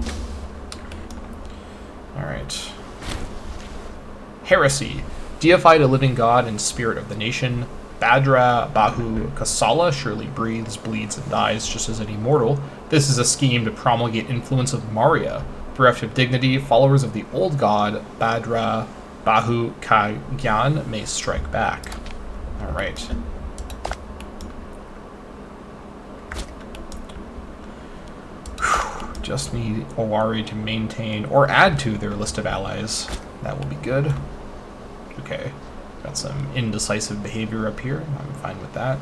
Alright. Heresy. Deified a living god and spirit of the nation. Badra Bahu Kasala surely breathes, bleeds, and dies just as any mortal. This is a scheme to promulgate influence of Maria. Bereft of dignity, followers of the old god, Badra Bahu Kagyan, may strike back. Alright. Just need Owari to maintain or add to their list of allies. That will be good. Okay, got some indecisive behavior up here. I'm fine with that.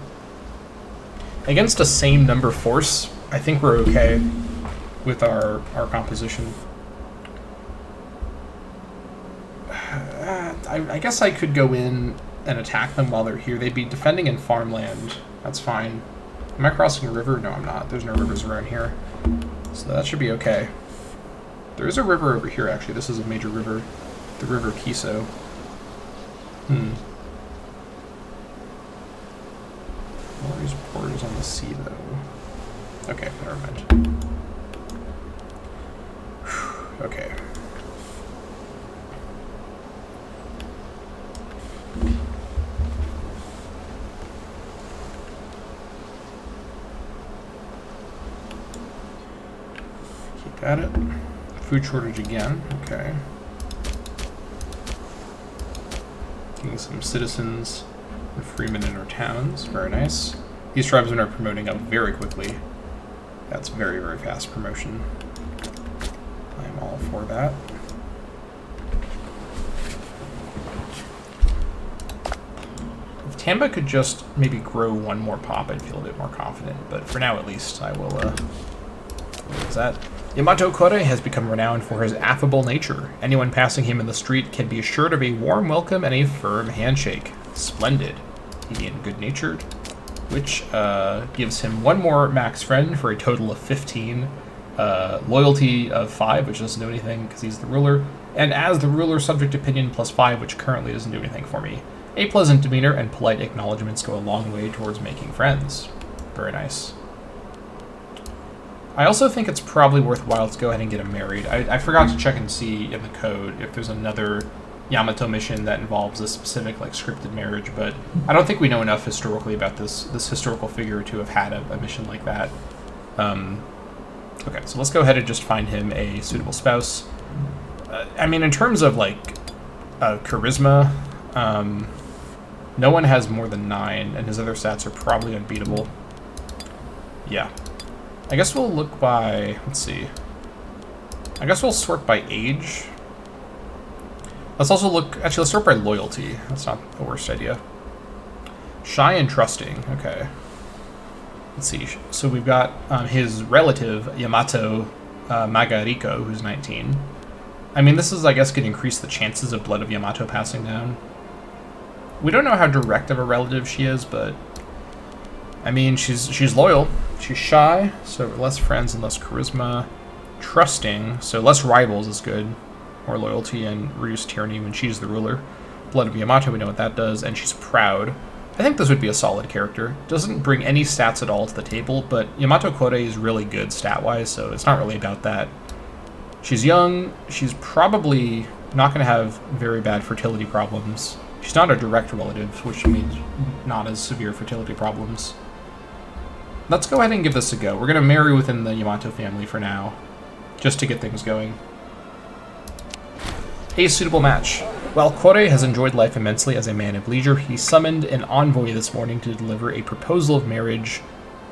Against a same number force, I think we're okay with our composition. I guess I could go in and attack them while they're here. They'd be defending in farmland. That's fine. Am I crossing a river? No, I'm not. There's no rivers around here. So that should be okay. There is a river over here, actually. This is a major river. The River Kiso. Lorry's port is on the sea, though. Okay, never mind. Okay. Keep at it. Food shortage again. Okay. Getting some citizens and freemen in our towns. Very nice. These tribesmen are promoting up very quickly. That's very, very fast promotion. I'm all for that. If Tamba could just maybe grow one more pop, I'd feel a bit more confident. But for now, at least, I will, what is that? Yamato Campaign has become renowned for his affable nature. Anyone passing him in the street can be assured of a warm welcome and a firm handshake. Splendid. Median good-natured, which gives him one more max friend for a total of 15. Loyalty of 5, which doesn't do anything because he's the ruler. And as the ruler, subject opinion +5, which currently doesn't do anything for me. A pleasant demeanor and polite acknowledgments go a long way towards making friends. Very nice. I also think it's probably worthwhile to go ahead and get him married. I forgot to check and see in the code if there's another Yamato mission that involves a specific like scripted marriage, but I don't think we know enough historically about this historical figure to have had a mission like that. Okay, so let's go ahead and just find him a suitable spouse. I mean, in terms of like charisma, no one has more than 9, and his other stats are probably unbeatable. Yeah. I guess we'll look by, let's see. I guess we'll sort by age. Let's also look, actually let's start by loyalty. That's not the worst idea. Shy and trusting, okay. Let's see, so we've got his relative, Yamato Magariko, who's 19. I mean, this is, I guess, could increase the chances of Blood of Yamato passing down. We don't know how direct of a relative she is, but I mean, she's loyal. She's shy, so less friends and less charisma. Trusting, so less rivals is good. More loyalty and reduced tyranny when she's the ruler. Blood of Yamato, we know what that does, and she's proud. I think this would be a solid character. Doesn't bring any stats at all to the table, but Yamato Kore is really good stat-wise, so it's not really about that. She's young. She's probably not going to have very bad fertility problems. She's not a direct relative, which means not as severe fertility problems. Let's go ahead and give this a go. We're going to marry within the Yamato family for now, just to get things going. A suitable match. While Kore has enjoyed life immensely as a man of leisure, he summoned an envoy this morning to deliver a proposal of marriage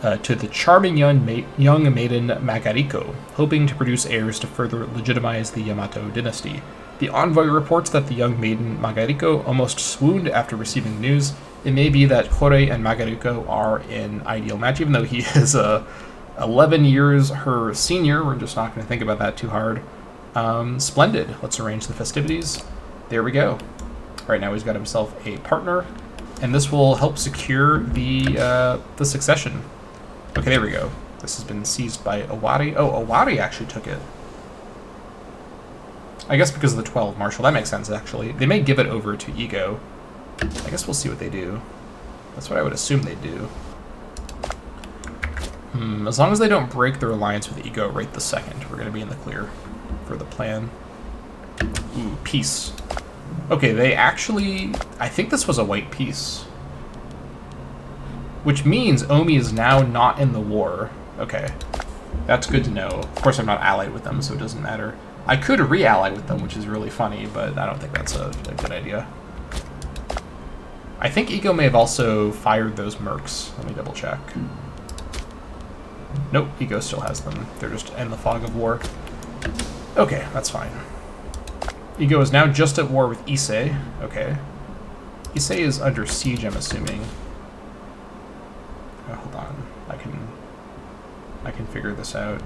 to the charming young maiden Magariko, hoping to produce heirs to further legitimize the Yamato dynasty. The envoy reports that the young maiden Magariko almost swooned after receiving the news. It may be that Kore and Magariko are an ideal match, even though he is 11 years her senior. We're just not going to think about that too hard. Splendid. Let's arrange the festivities. There we go. Right now he's got himself a partner, and this will help secure the succession. Okay, there we go. This has been seized by Owari. Oh, Owari actually took it. I guess because of the 12 Marshal. That makes sense, actually. They may give it over to Ego. I guess we'll see what they do. That's what I would assume they do. As long as they don't break their alliance with Ego right this second, we're going to be in the clear for the plan. Ooh, peace. Okay, they actually... I think this was a white peace. Which means Omi is now not in the war. Okay. That's good to know. Of course, I'm not allied with them, so it doesn't matter. I could re-ally with them, which is really funny, but I don't think that's a good idea. I think Ego may have also fired those mercs. Let me double check. Nope, Ego still has them. They're just in the fog of war. Okay, that's fine. Ego is now just at war with Issei. Okay. Issei is under siege, I'm assuming. Oh, hold on. I can figure this out.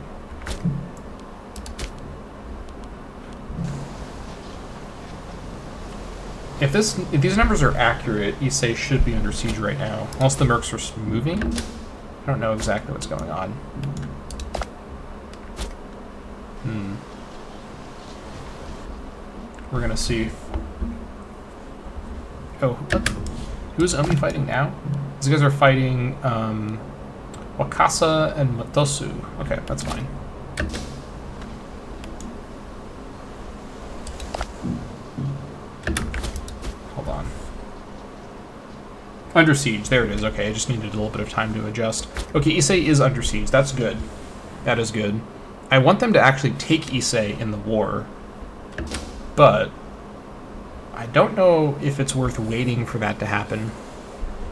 If these numbers are accurate, Issei should be under siege right now. Unless the mercs are moving? I don't know exactly what's going on. We're gonna see. Oh, who's Omi fighting now? These guys are fighting Wakasa and Matosu. Okay, that's fine. Hold on. Under siege, there it is. Okay, I just needed a little bit of time to adjust. Okay, Issei is under siege. That's good. That is good. I want them to actually take Issei in the war, but I don't know if it's worth waiting for that to happen.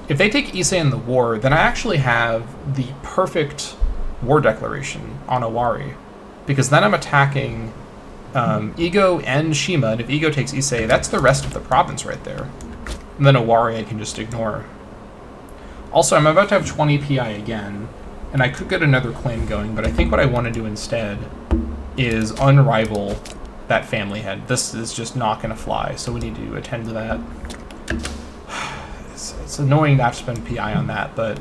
If they take Issei in the war, then I actually have the perfect war declaration on Owari, because then I'm attacking Ego and Shima, and if Ego takes Issei, that's the rest of the province right there. And then Owari I can just ignore. Also, I'm about to have 20 PI again, and I could get another claim going, but I think what I want to do instead is unrival that family head. This is just not going to fly, so we need to attend to that. It's annoying to have to spend PI on that, but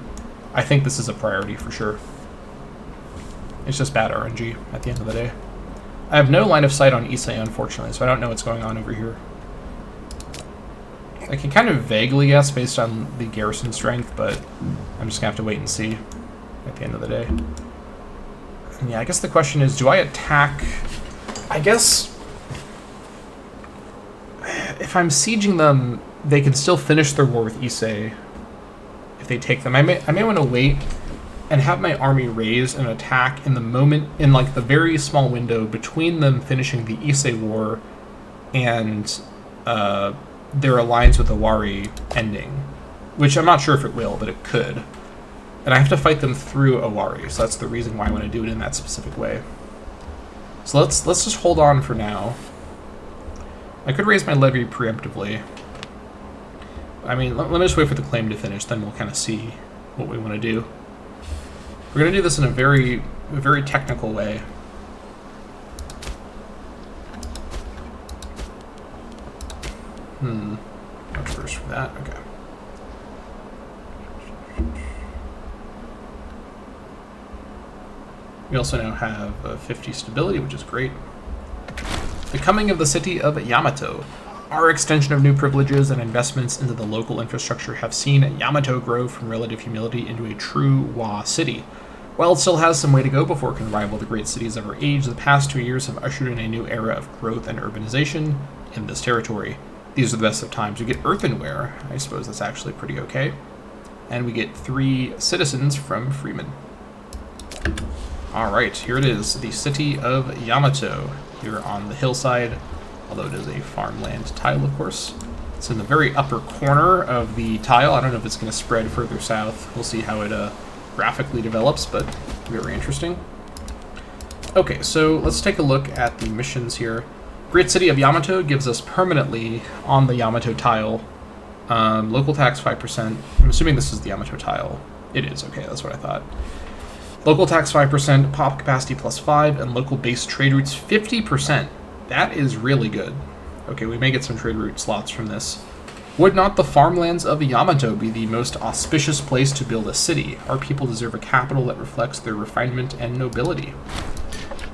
I think this is a priority for sure. It's just bad RNG at the end of the day. I have no line of sight on Issei, unfortunately, so I don't know what's going on over here. I can kind of vaguely guess based on the garrison strength, but I'm just going to have to wait and see at the end of the day. And yeah, I guess the question is, do I attack... I guess if I'm sieging them, they can still finish their war with Issei if they take them. I may want to wait and have my army raise and attack in the moment, in like the very small window between them finishing the Issei war and their alliance with Owari ending, which I'm not sure if it will, but it could. And I have to fight them through Owari, so that's the reason why I want to do it in that specific way. So let's just hold on for now. I could raise my levy preemptively. I mean, let me just wait for the claim to finish, then we'll kind of see what we want to do. We're going to do this in a very technical way. What's first for that? Okay. We also now have 50 stability, which is great. The coming of the city of Yamato. Our extension of new privileges and investments into the local infrastructure have seen Yamato grow from relative humility into a true Wa city. While it still has some way to go before it can rival the great cities of our age, the past 2 years have ushered in a new era of growth and urbanization in this territory. These are the best of times. We get earthenware. I suppose that's actually pretty okay. And we get 3 citizens from Freeman. Alright, here it is. The city of Yamato. Here on the hillside. Although it is a farmland tile, of course. It's in the very upper corner of the tile. I don't know if it's going to spread further south. We'll see how it graphically develops, but very interesting. Okay, so let's take a look at the missions here. Great City of Yamato gives us permanently on the Yamato tile local tax 5%. I'm assuming this is the Yamato tile. It is, okay, that's what I thought. Local tax 5%, pop capacity plus 5, and local base trade routes 50%. That is really good. Okay, we may get some trade route slots from this. Would not the farmlands of Yamato be the most auspicious place to build a city? Our people deserve a capital that reflects their refinement and nobility.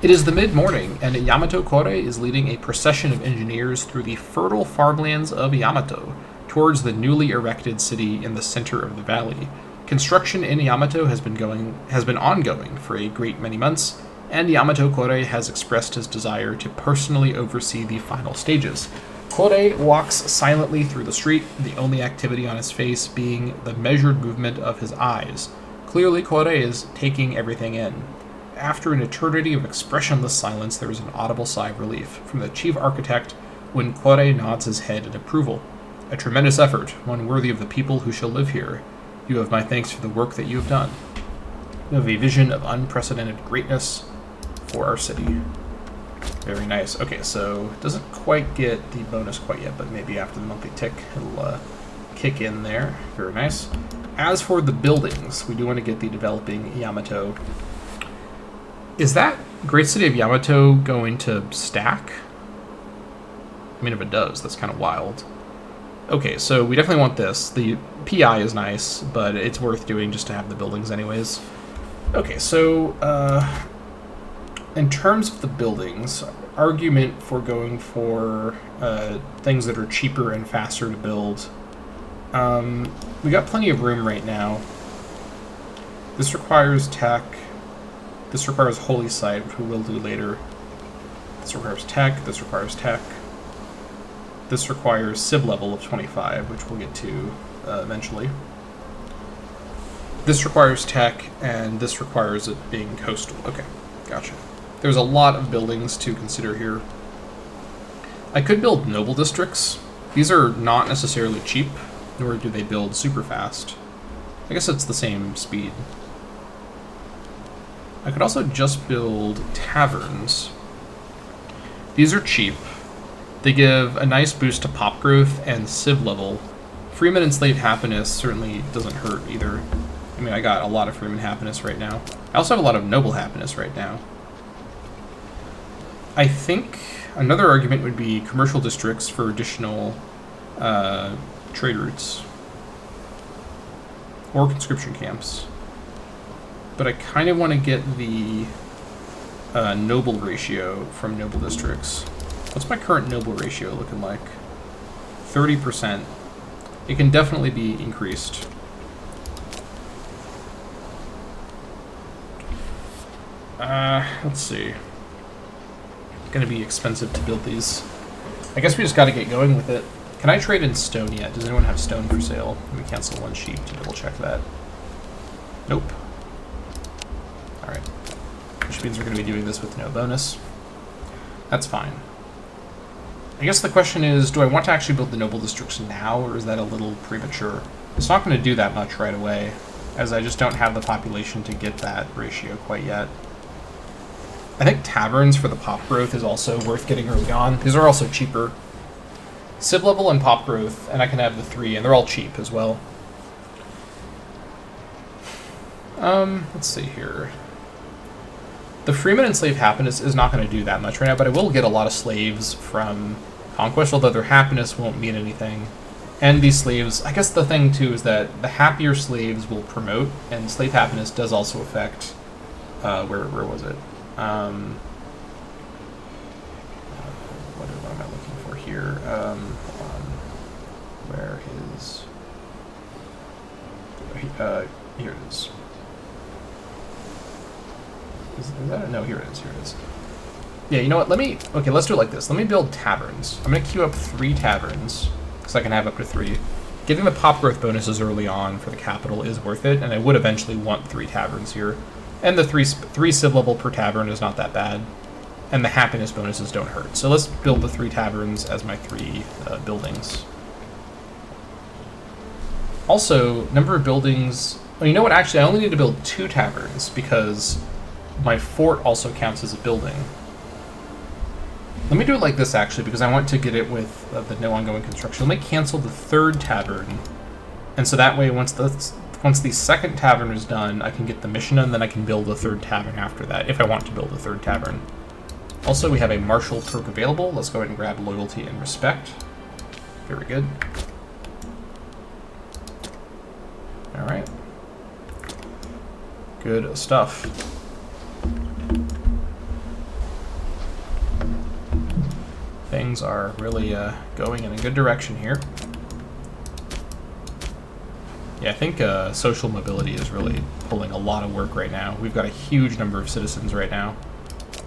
It is the mid-morning, and Yamato Kore is leading a procession of engineers through the fertile farmlands of Yamato towards the newly erected city in the center of the valley. Construction in Yamato has been ongoing for a great many months, and Yamato Kore has expressed his desire to personally oversee the final stages. Kore walks silently through the street, the only activity on his face being the measured movement of his eyes. Clearly, Kore is taking everything in. After an eternity of expressionless silence, there is an audible sigh of relief from the chief architect when Kore nods his head in approval. A tremendous effort, one worthy of the people who shall live here. You have my thanks for the work that you have done. You have a vision of unprecedented greatness for our city. Very nice. Okay, so doesn't quite get the bonus quite yet, but maybe after the monthly tick it'll kick in there. Very nice. As for the buildings, we do want to get the developing Yamato. Is that Great City of Yamato going to stack? I mean, if it does, that's kind of wild. Okay, so we definitely want this. The PI is nice, but it's worth doing just to have the buildings anyways. Okay, so in terms of the buildings, argument for going for things that are cheaper and faster to build. We got plenty of room right now. This requires tech. This requires Holy Site, which we will do later. This requires tech. This requires tech. This requires civ level of 25, which we'll get to eventually. This requires tech, and this requires it being coastal. Okay, gotcha. There's a lot of buildings to consider here. I could build noble districts. These are not necessarily cheap, nor do they build super fast. I guess it's the same speed. I could also just build taverns. These are cheap. They give a nice boost to pop growth and civ level. Freeman Enslaved Happiness certainly doesn't hurt either. I mean, I got a lot of Freeman Happiness right now. I also have a lot of Noble Happiness right now. I think another argument would be commercial districts for additional trade routes. Or conscription camps. But I kind of want to get the noble ratio from noble districts. What's my current noble ratio looking like? 30%. It can definitely be increased. Let's see. It's gonna be expensive to build these. I guess we just gotta get going with it. Can I trade in stone yet? Does anyone have stone for sale? Let me cancel one sheep to double check that. Nope. Alright. Which means we're gonna be doing this with no bonus. That's fine. I guess the question is, do I want to actually build the noble districts now, or is that a little premature? It's not going to do that much right away, as I just don't have the population to get that ratio quite yet. I think taverns for the pop growth is also worth getting early on. These are also cheaper. Sib level and pop growth, and I can have the 3, and they're all cheap as well. Let's see here. The Freeman and Slave Happiness is not going to do that much right now, but I will get a lot of slaves from Conquest, although their happiness won't mean anything. And these slaves, I guess the thing too is that the happier slaves will promote, and slave happiness does also affect, where was it? What am I looking for here? Hold on. Where is... here it is. Is that no, here it is, here it is. Yeah, you know what, okay, let's do it like this. Let me build taverns. I'm going to queue up 3 taverns, because I can have up to 3. Getting the pop growth bonuses early on for the capital is worth it, and I would eventually want 3 taverns here. And the 3 civ level per tavern is not that bad, and the happiness bonuses don't hurt. So let's build the 3 taverns as my 3 buildings. Also, number of buildings... Well, you know what, actually, I only need to build 2 taverns, because my fort also counts as a building. Let me do it like this, actually, because I want to get it with the no ongoing construction. Let me cancel the 3rd tavern, and so that way, once the 2nd tavern is done, I can get the mission, and then I can build a 3rd tavern after that, if I want to build a 3rd tavern. Also, we have a martial perk available. Let's go ahead and grab loyalty and respect. Very good. All right. Good stuff. Things are really going in a good direction here. Yeah, I think social mobility is really pulling a lot of work right now. We've got a huge number of citizens right now.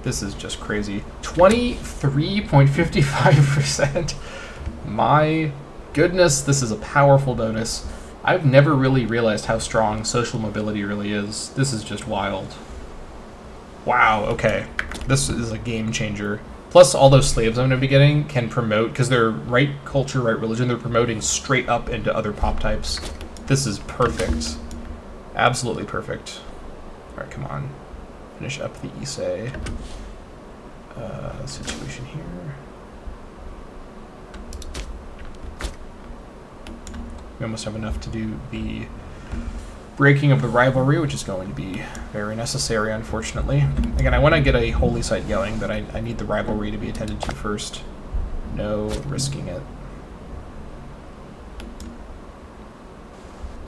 This is just crazy. 23.55%. My goodness, this is a powerful bonus. I've never really realized how strong social mobility really is. This is just wild. Wow, okay. This is a game changer. Plus, all those slaves I'm going to be getting can promote, because they're right culture, right religion, they're promoting straight up into other pop types. This is perfect. Absolutely perfect. Alright, come on. Finish up the Issei situation here. We almost have enough to do the breaking of the rivalry, which is going to be very necessary, unfortunately. Again, I want to get a holy site going, but I need the rivalry to be attended to first. No risking it.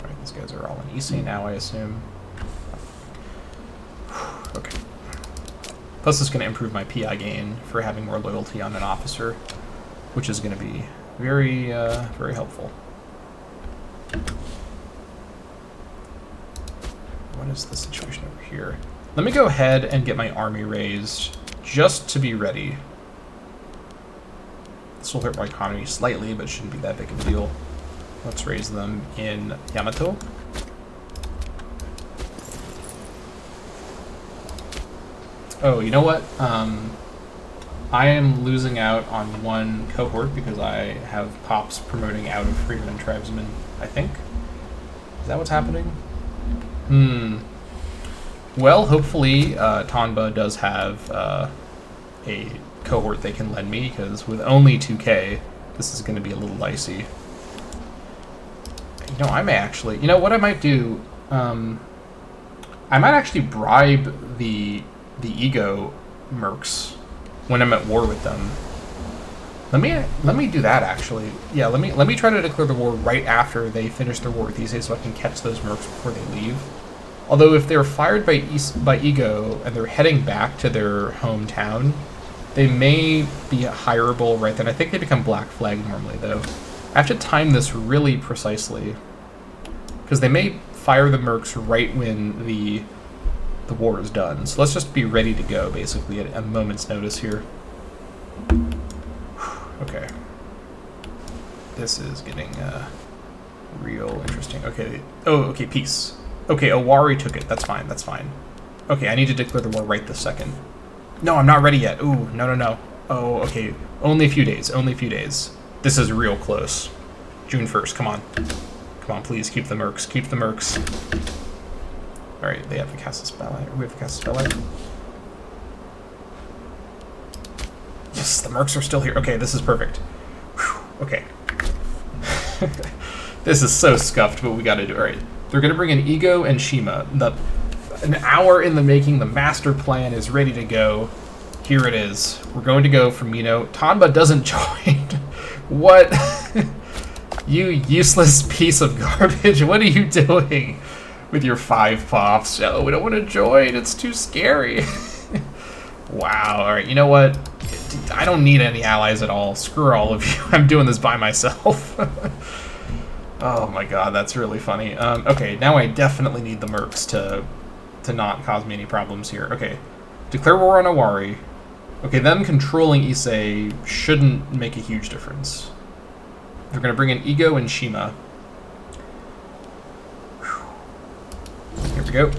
Alright, these guys are all in Issei now, I assume. Okay. Plus, it's going to improve my PI gain for having more loyalty on an officer, which is going to be very, very helpful. What is the situation over here? Let me go ahead and get my army raised, just to be ready. This will hurt my economy slightly, but shouldn't be that big of a deal. Let's raise them in Yamato. Oh, you know what? I am losing out on 1 cohort because I have pops promoting out of freedom and tribesmen, I think. Is that what's happening? Well, hopefully Tonba does have a cohort they can lend me, because with only 2k, this is going to be a little dicey. You know, I may actually... You know, what I might do... I might actually bribe the ego mercs when I'm at war with them. Let me do that, actually. Yeah, let me try to declare the war right after they finish their war with Issei, so I can catch those mercs before they leave. Although if they're fired by Ego and they're heading back to their hometown, they may be hireable right then. I think they become Black Flag normally, though. I have to time this really precisely, because they may fire the mercs right when the war is done. So let's just be ready to go, basically, at a moment's notice here. Okay. This is getting real interesting. Okay. Oh, okay, peace. Okay, Owari took it. That's fine, that's fine. Okay, I need to declare the war right this second. No, I'm not ready yet. Ooh, no. Oh, okay. Only a few days, only a few days. This is real close. June 1st, come on. Come on, please, keep the mercs, keep the mercs. Alright, they have to cast a spell out. We have to cast a spell out. Yes, the mercs are still here. Okay, this is perfect. Whew. Okay. This is so scuffed, but we gotta do it. Alright. They're gonna bring in Ego and Shima. An hour in the making, the master plan is ready to go. Here it is. We're going to go from Mino. Tanba doesn't join. What? You useless piece of garbage. What are you doing with your 5 pops? Oh, we don't want to join. It's too scary. Wow. All right. You know what? I don't need any allies at all. Screw all of you. I'm doing this by myself. Oh my god, that's really funny. Okay, now I definitely need the mercs to not cause me any problems here. Okay. Declare war on Owari. Okay, them controlling Issei shouldn't make a huge difference. They're going to bring in Ego and Shima. Whew. Here we go.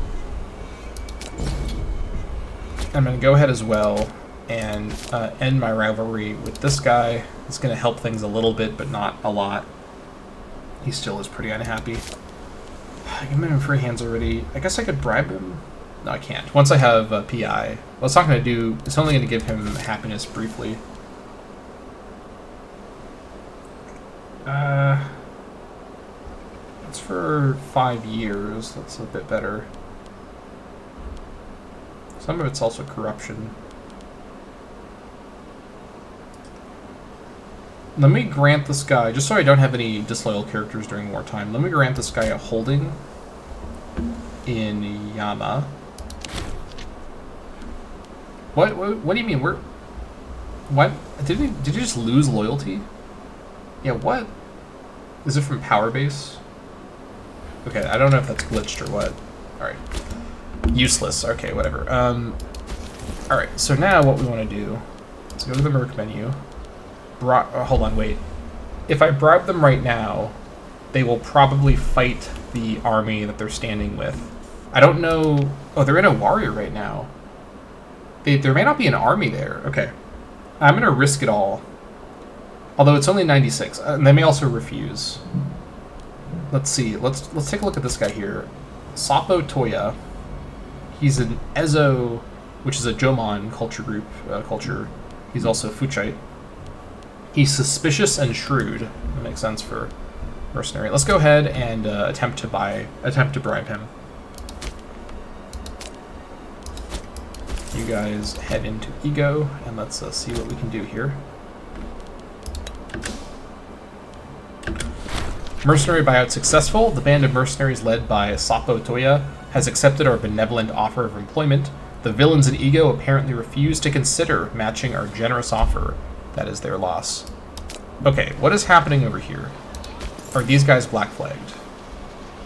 I'm going to go ahead as well and end my rivalry with this guy. It's going to help things a little bit, but not a lot. He still is pretty unhappy. I give him in free hands already. I guess I could bribe him. No, I can't. Once I have PI. Well, it's not going to do... It's only going to give him happiness briefly. That's for 5 years. That's a bit better. Some of it's also corruption. Let me grant this guy, just so I don't have any disloyal characters during wartime, let me grant this guy a holding in Yama. What do you mean? What? Did he just lose loyalty? Yeah, what? Is it from Power Base? Okay, I don't know if that's glitched or what. Alright. Useless. Okay, whatever. Alright, so now what we want to do is go to the Merc menu. Hold on, wait. If I bribe them right now, they will probably fight the army that they're standing with. I don't know... Oh, they're in Owari right now. There may not be an army there. Okay. I'm going to risk it all. Although it's only 96. And they may also refuse. Let's see. Let's take a look at this guy here. Sapo Toya. He's an Ezo, which is a Jomon culture group. He's also Fuchite. He's suspicious and shrewd. That makes sense for mercenary. Let's go ahead and attempt to bribe him. You guys head into Ego, and let's see what we can do here. Mercenary buyout successful. The band of mercenaries led by Sapo Toya has accepted our benevolent offer of employment. The villains in Ego apparently refuse to consider matching our generous offer. That is their loss. Okay, what is happening over here? Are these guys black flagged?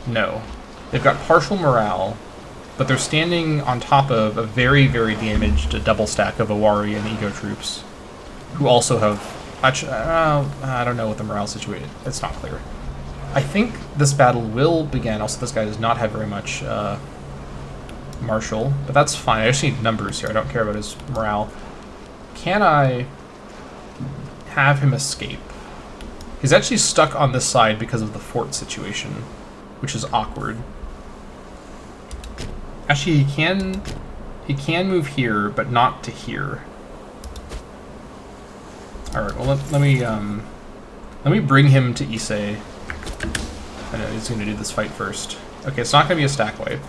No. They've got partial morale, but they're standing on top of a very, very damaged double stack of Owari and Ego troops, who also have... Actually, I don't know what the morale situation... It's not clear. I think this battle will begin. Also, this guy does not have very much martial, but that's fine. I just need numbers here. I don't care about his morale. Can I have him escape? He's actually stuck on this side because of the fort situation, which is awkward. Actually, he can move here, but not to here. All right. Well, let me bring him to Issei. I know he's going to do this fight first. Okay, it's not going to be a stack wipe.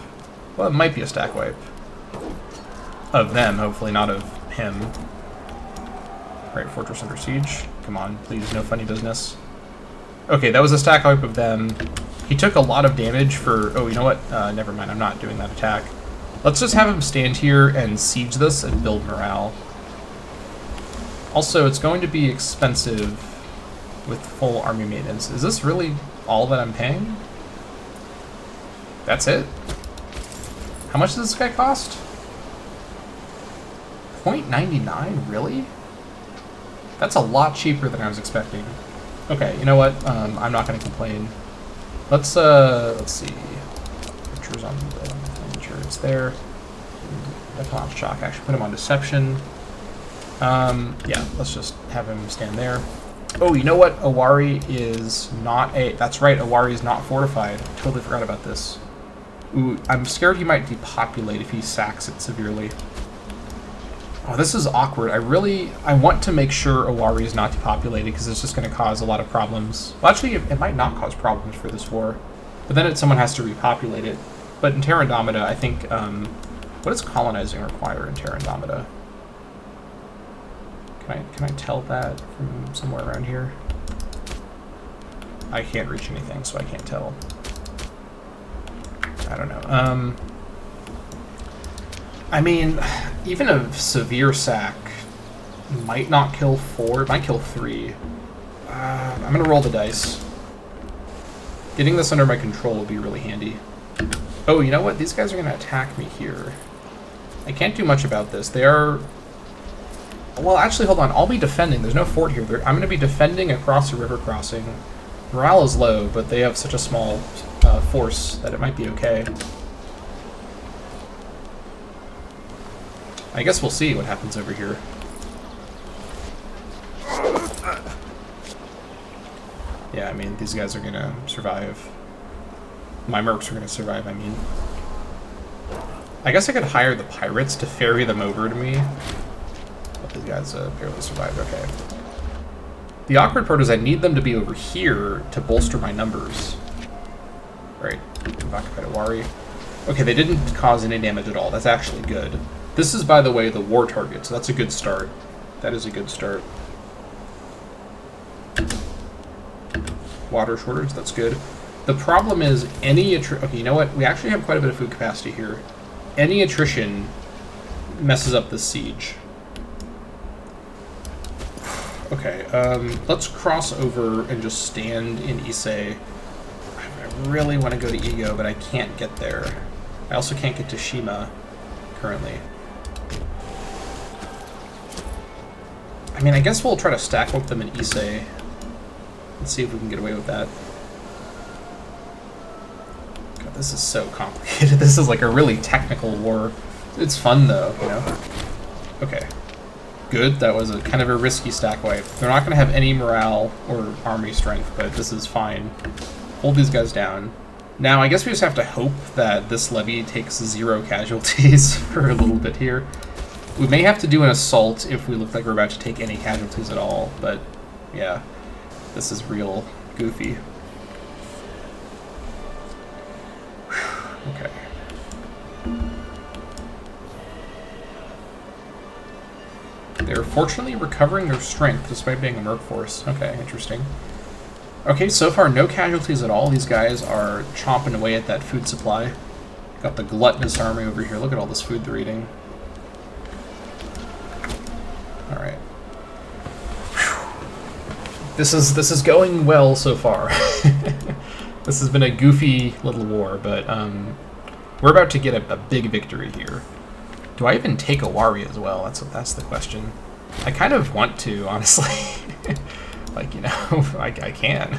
Well, it might be a stack wipe of them, hopefully not of him. All right, fortress under siege. Come on, please, no funny business. Okay, that was a stack wipe of them. He took a lot of damage for... Oh, you know what? Never mind, I'm not doing that attack. Let's just have him stand here and siege this and build morale. Also, it's going to be expensive with full army maintenance. Is this really all that I'm paying? That's it? How much does this guy cost? 0.99? Really? That's a lot cheaper than I was expecting. Okay, you know what? I'm not going to complain. Let's see. Pictures on the sure it's there. That's shock. Actually, put him on deception. Yeah, let's just have him stand there. Oh, you know what? Owari is not a... That's right, Owari is not fortified. Totally forgot about this. Ooh, I'm scared he might depopulate if he sacks it severely. Oh, this is awkward. I want to make sure Owari is not depopulated because it's just going to cause a lot of problems. Well, actually, it might not cause problems for this war. But then someone has to repopulate it. But in Terra Indomita, I think... what does colonizing require in Terra Indomita? Can I tell that from somewhere around here? I can't reach anything, so I can't tell. I don't know. I mean, even a severe sack might not kill 4. It might kill 3. I'm going to roll the dice. Getting this under my control will be really handy. Oh, you know what? These guys are going to attack me here. I can't do much about this. They are... Well, actually, hold on. I'll be defending. There's no fort here. I'm going to be defending across the river crossing. Morale is low, but they have such a small force that it might be okay. I guess we'll see what happens over here. Yeah, I mean, these guys are gonna survive. My mercs are gonna survive, I mean. I guess I could hire the pirates to ferry them over to me. But these guys barely survived, okay. The awkward part is I need them to be over here to bolster my numbers. Right, occupied Owari. Okay, they didn't cause any damage at all. That's actually good. This is, by the way, the war target, so that's a good start. That is a good start. Water shortage, that's good. The problem is any okay, you know what? We actually have quite a bit of food capacity here. Any attrition messes up the siege. Okay, let's cross over and just stand in Issei. I really want to go to Ego, but I can't get there. I also can't get to Shima currently. I mean, I guess we'll try to stack up them in Issei. Let's see if we can get away with that. God, this is so complicated. This is like a really technical war. It's fun though, you know? Okay. Good, that was a kind of a risky stack wipe. They're not going to have any morale or army strength, but this is fine. Hold these guys down. Now, I guess we just have to hope that this levy takes 0 casualties for a little bit here. We may have to do an assault if we look like we're about to take any casualties at all, but yeah, this is real goofy. Whew, okay. They're fortunately recovering their strength despite being a merc force. Okay, interesting. Okay, so far no casualties at all. These guys are chomping away at that food supply. Got the gluttonous army over here. Look at all this food they're eating. All right. This is going well so far. This has been a goofy little war, but we're about to get a big victory here. Do I even take Owari as well? That's the question. I kind of want to, honestly. Like, you know, I can.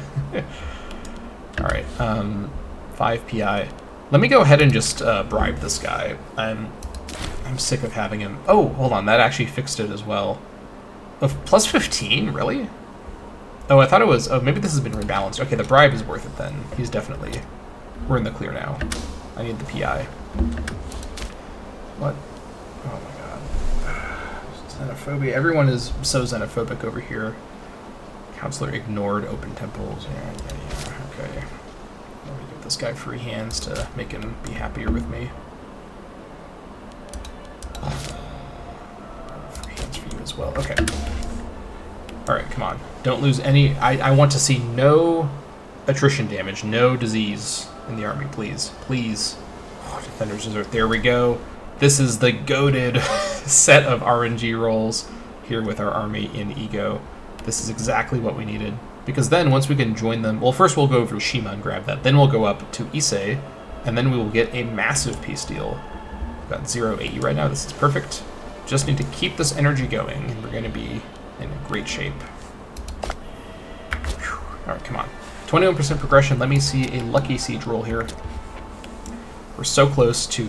All right, 5 PI. Let me go ahead and just bribe this guy. I'm sick of having him. Oh, hold on, that actually fixed it as well. Plus 15, really? Oh, I thought it was. Oh, maybe this has been rebalanced. Okay, the bribe is worth it then. He's definitely. We're in the clear now. I need the PI. What? Oh my god. Xenophobia. Everyone is so xenophobic over here. Counselor ignored open temples. Yeah. Okay. Let me give this guy free hands to make him be happier with me. Free hands for you as well. Okay. Alright, come on. Don't lose any... I want to see no attrition damage, no disease in the army, please. Please. Oh, Defenders Reserve. There we go. This is the goated set of RNG rolls here with our army in Ego. This is exactly what we needed. Because then, once we can join them... Well, first we'll go over to Shima and grab that. Then we'll go up to Issei, and then we will get a massive peace deal. We've got 0 AE right now. This is perfect. Just need to keep this energy going, and we're going to be in great shape. Alright, come on. 21% progression. Let me see a lucky siege roll here. We're so close to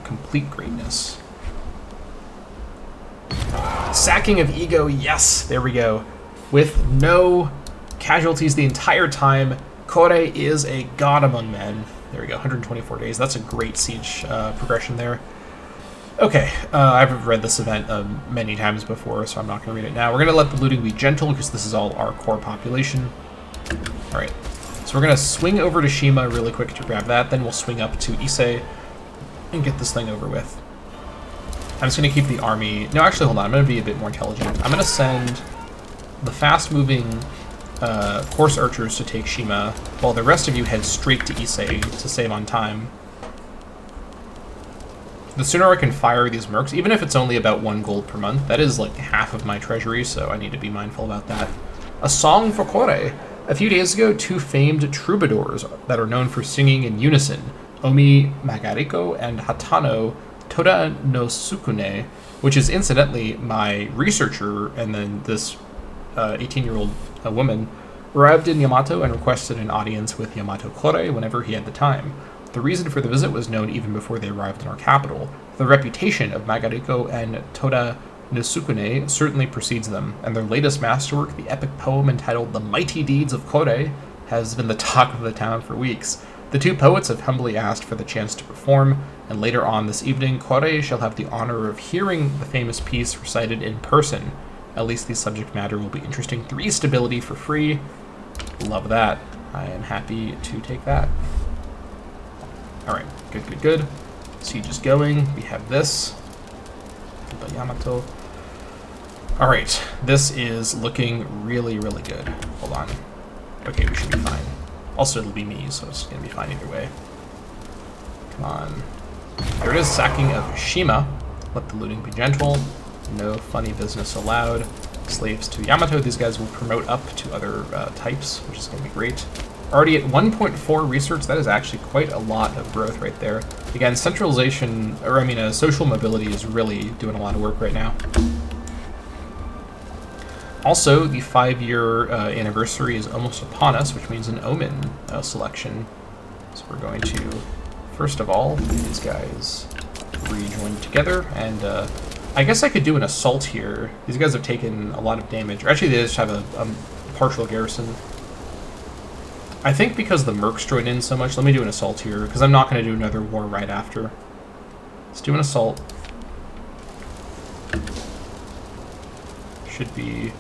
complete greatness. Sacking of Ego, yes! There we go. With no casualties the entire time, Kore is a god among men. There we go, 124 days. That's a great siege progression there. Okay, I've read this event many times before, so I'm not going to read it now. We're going to let the looting be gentle, because this is all our core population. Alright, so we're going to swing over to Shima really quick to grab that, then we'll swing up to Issei and get this thing over with. I'm just going to keep the army... No, actually, hold on, I'm going to be a bit more intelligent. I'm going to send the fast-moving horse archers to take Shima, while the rest of you head straight to Issei to save on time. The sooner I can fire these mercs, even if it's only about 1 gold per month, that is like half of my treasury, so I need to be mindful about that. A song for Kore. A few days ago, 2 famed troubadours that are known for singing in unison, Omi Magariko and Hatano Toda no Sukune, which is incidentally my researcher, and then this 18-year-old woman, arrived in Yamato and requested an audience with Yamato Kore whenever he had the time. The reason for the visit was known even before they arrived in our capital. The reputation of Magariko and Toda no Sukune certainly precedes them, and their latest masterwork, the epic poem entitled The Mighty Deeds of Kore, has been the talk of the town for weeks. The 2 poets have humbly asked for the chance to perform, and later on this evening, Kore shall have the honor of hearing the famous piece recited in person. At least the subject matter will be interesting. 3 stability for free. Love that. I am happy to take that. Alright, good, good, good. Siege is going. We have this. The Yamato. Alright, this is looking really, really good. Hold on. Okay, we should be fine. Also, it'll be me, so it's going to be fine either way. Come on. There it is, sacking of Shima. Let the looting be gentle. No funny business allowed. Slaves to Yamato. These guys will promote up to other types, which is going to be great. Already at 1.4 research, that is actually quite a lot of growth right there. Again, centralization, or I mean, social mobility is really doing a lot of work right now. Also, the 5-year anniversary is almost upon us, which means an Omen selection. So we're going to, first of all, these guys rejoin together, and I guess I could do an assault here. These guys have taken a lot of damage. Or actually, they just have a partial garrison. I think because the mercs join in so much, let me do an assault here, because I'm not going to do another war right after. Let's do an assault. Should be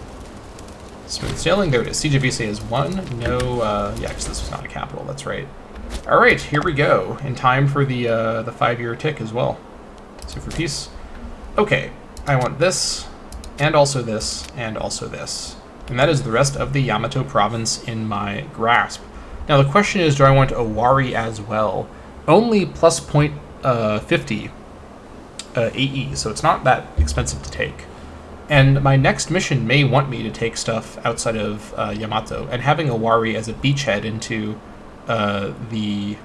smooth sailing. There it is. Siege of Issei is 1. No, yeah, because this was not a capital. That's right. All right, here we go. In time for the 5-year tick as well. So for peace. Okay, I want this, and also this, and also this. And that is the rest of the Yamato province in my grasp. Now the question is, do I want Owari as well? Only plus 0.50 AE, so it's not that expensive to take. And my next mission may want me to take stuff outside of Yamato, and having Owari as a beachhead into the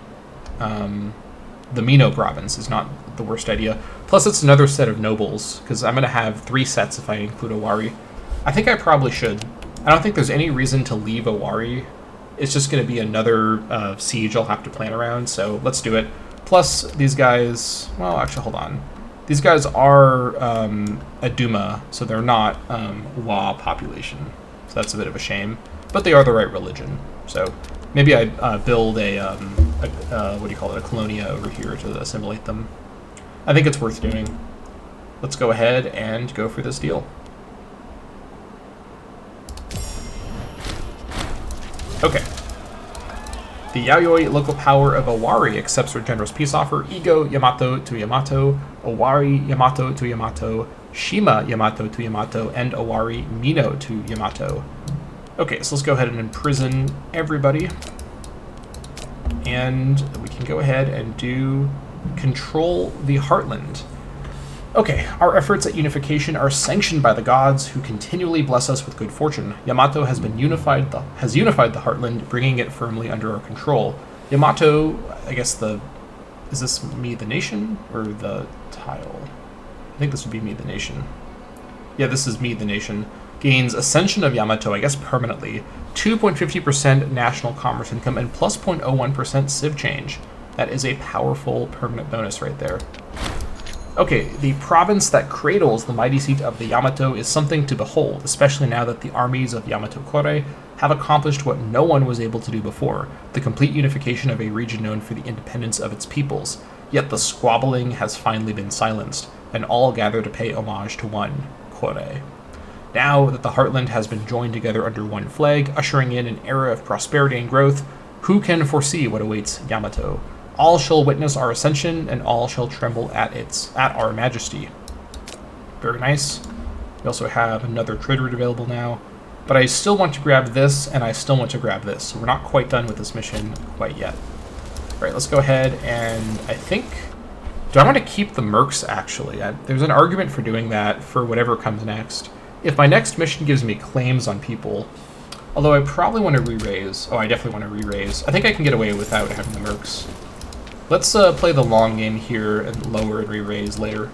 Mino province is not the worst idea. Plus it's another set of nobles, because I'm going to have 3 sets if I include Owari. I think I probably should. I don't think there's any reason to leave Owari. It's just going to be another siege I'll have to plan around, so let's do it. Plus, these guys... Well, actually, hold on. These guys are a Duma, so they're not Wa population. So that's a bit of a shame. But they are the right religion. So maybe I build a what do you call it, a colonia over here to assimilate them. I think it's worth doing. Let's go ahead and go for this deal. Okay. The Yayoi local power of Owari accepts our generous peace offer. Ego Yamato to Yamato, Owari Yamato to Yamato, Shima Yamato to Yamato, and Owari Mino to Yamato. Okay, so let's go ahead and imprison everybody. And we can go ahead and do control the Heartland. Okay, our efforts at unification are sanctioned by the gods, who continually bless us with good fortune. Yamato has unified the Heartland, bringing it firmly under our control. Yamato, I guess is this me the nation or the tile? I think this would be me the nation. Yeah, this is me the nation. Gains ascension of Yamato, I guess permanently. 2.50% national commerce income and plus 0.01% civ change. That is a powerful permanent bonus right there. Okay, the province that cradles the mighty seat of the Yamato is something to behold, especially now that the armies of Yamato Kore have accomplished what no one was able to do before, the complete unification of a region known for the independence of its peoples. Yet the squabbling has finally been silenced. and all gather to pay homage to one, Kore. Now that the Heartland has been joined together under one flag, ushering in an era of prosperity and growth, who can foresee what awaits Yamato? All shall witness our ascension, and all shall tremble at our majesty. Very nice. We also have another trade route available now, but I still want to grab this, and I still want to grab this, so we're not quite done with this mission quite yet. All right, let's go ahead, and I think... Do I want to keep the mercs, actually? There's an argument for doing that for whatever comes next. If my next mission gives me claims on people, although I probably want to re-raise. Oh, I definitely want to re-raise. I think I can get away without having the mercs. Let's play the long game here and lower and re-raise later.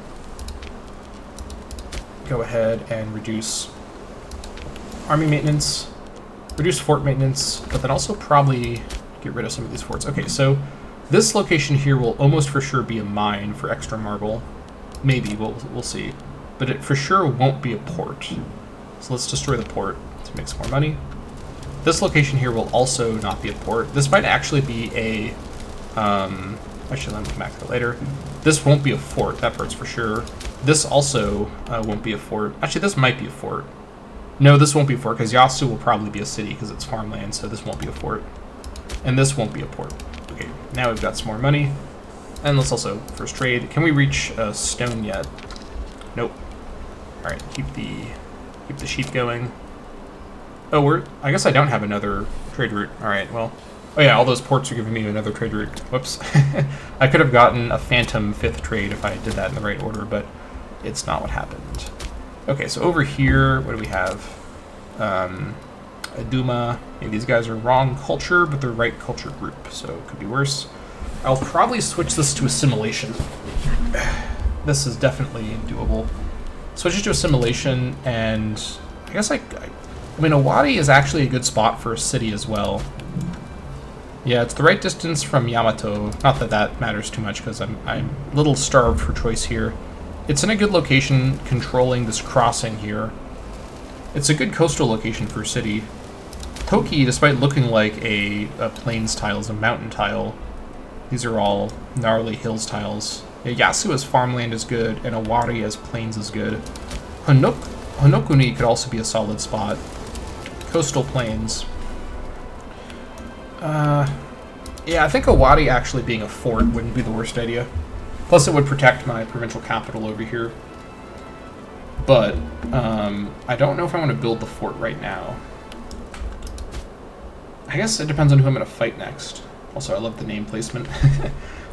Go ahead and reduce army maintenance, reduce fort maintenance, but then also probably get rid of some of these forts. Okay, so this location here will almost for sure be a mine for extra marble. Maybe, we'll see. But it for sure won't be a port. So let's destroy the port to make some more money. This location here will also not be a port. This might actually be a... actually, let me come back to it later. This won't be a fort, that part's for sure. This also won't be a fort. Actually, this might be a fort. No, this won't be a fort, because Yasu will probably be a city, because it's farmland, so this won't be a fort. And this won't be a port. Okay, now we've got some more money. And let's also first trade. Can we reach stone yet? Nope. All right, keep the sheep going. Oh, I guess I don't have another trade route. All right, well. Oh yeah, all those ports are giving me another trade route. Whoops. I could have gotten a phantom 5th trade if I did that in the right order, but it's not what happened. Okay, so over here, what do we have? Aduma. Yeah, these guys are wrong culture, but they're right culture group, so it could be worse. I'll probably switch this to assimilation. This is definitely doable. Switch it to assimilation, and I guess I mean, Owari is actually a good spot for a city as well. Yeah, it's the right distance from Yamato. Not that that matters too much, because I'm a little starved for choice here. It's in a good location controlling this crossing here. It's a good coastal location for a city. Toki, despite looking like a plains tile, is a mountain tile. These are all gnarly hills tiles. Yeah, Yasu as farmland is good, and Owari as plains is good. Honokuni could also be a solid spot. Coastal plains. Yeah, I think Owari actually being a fort wouldn't be the worst idea. Plus, it would protect my provincial capital over here. But, I don't know if I want to build the fort right now. I guess it depends on who I'm going to fight next. Also, I love the name placement.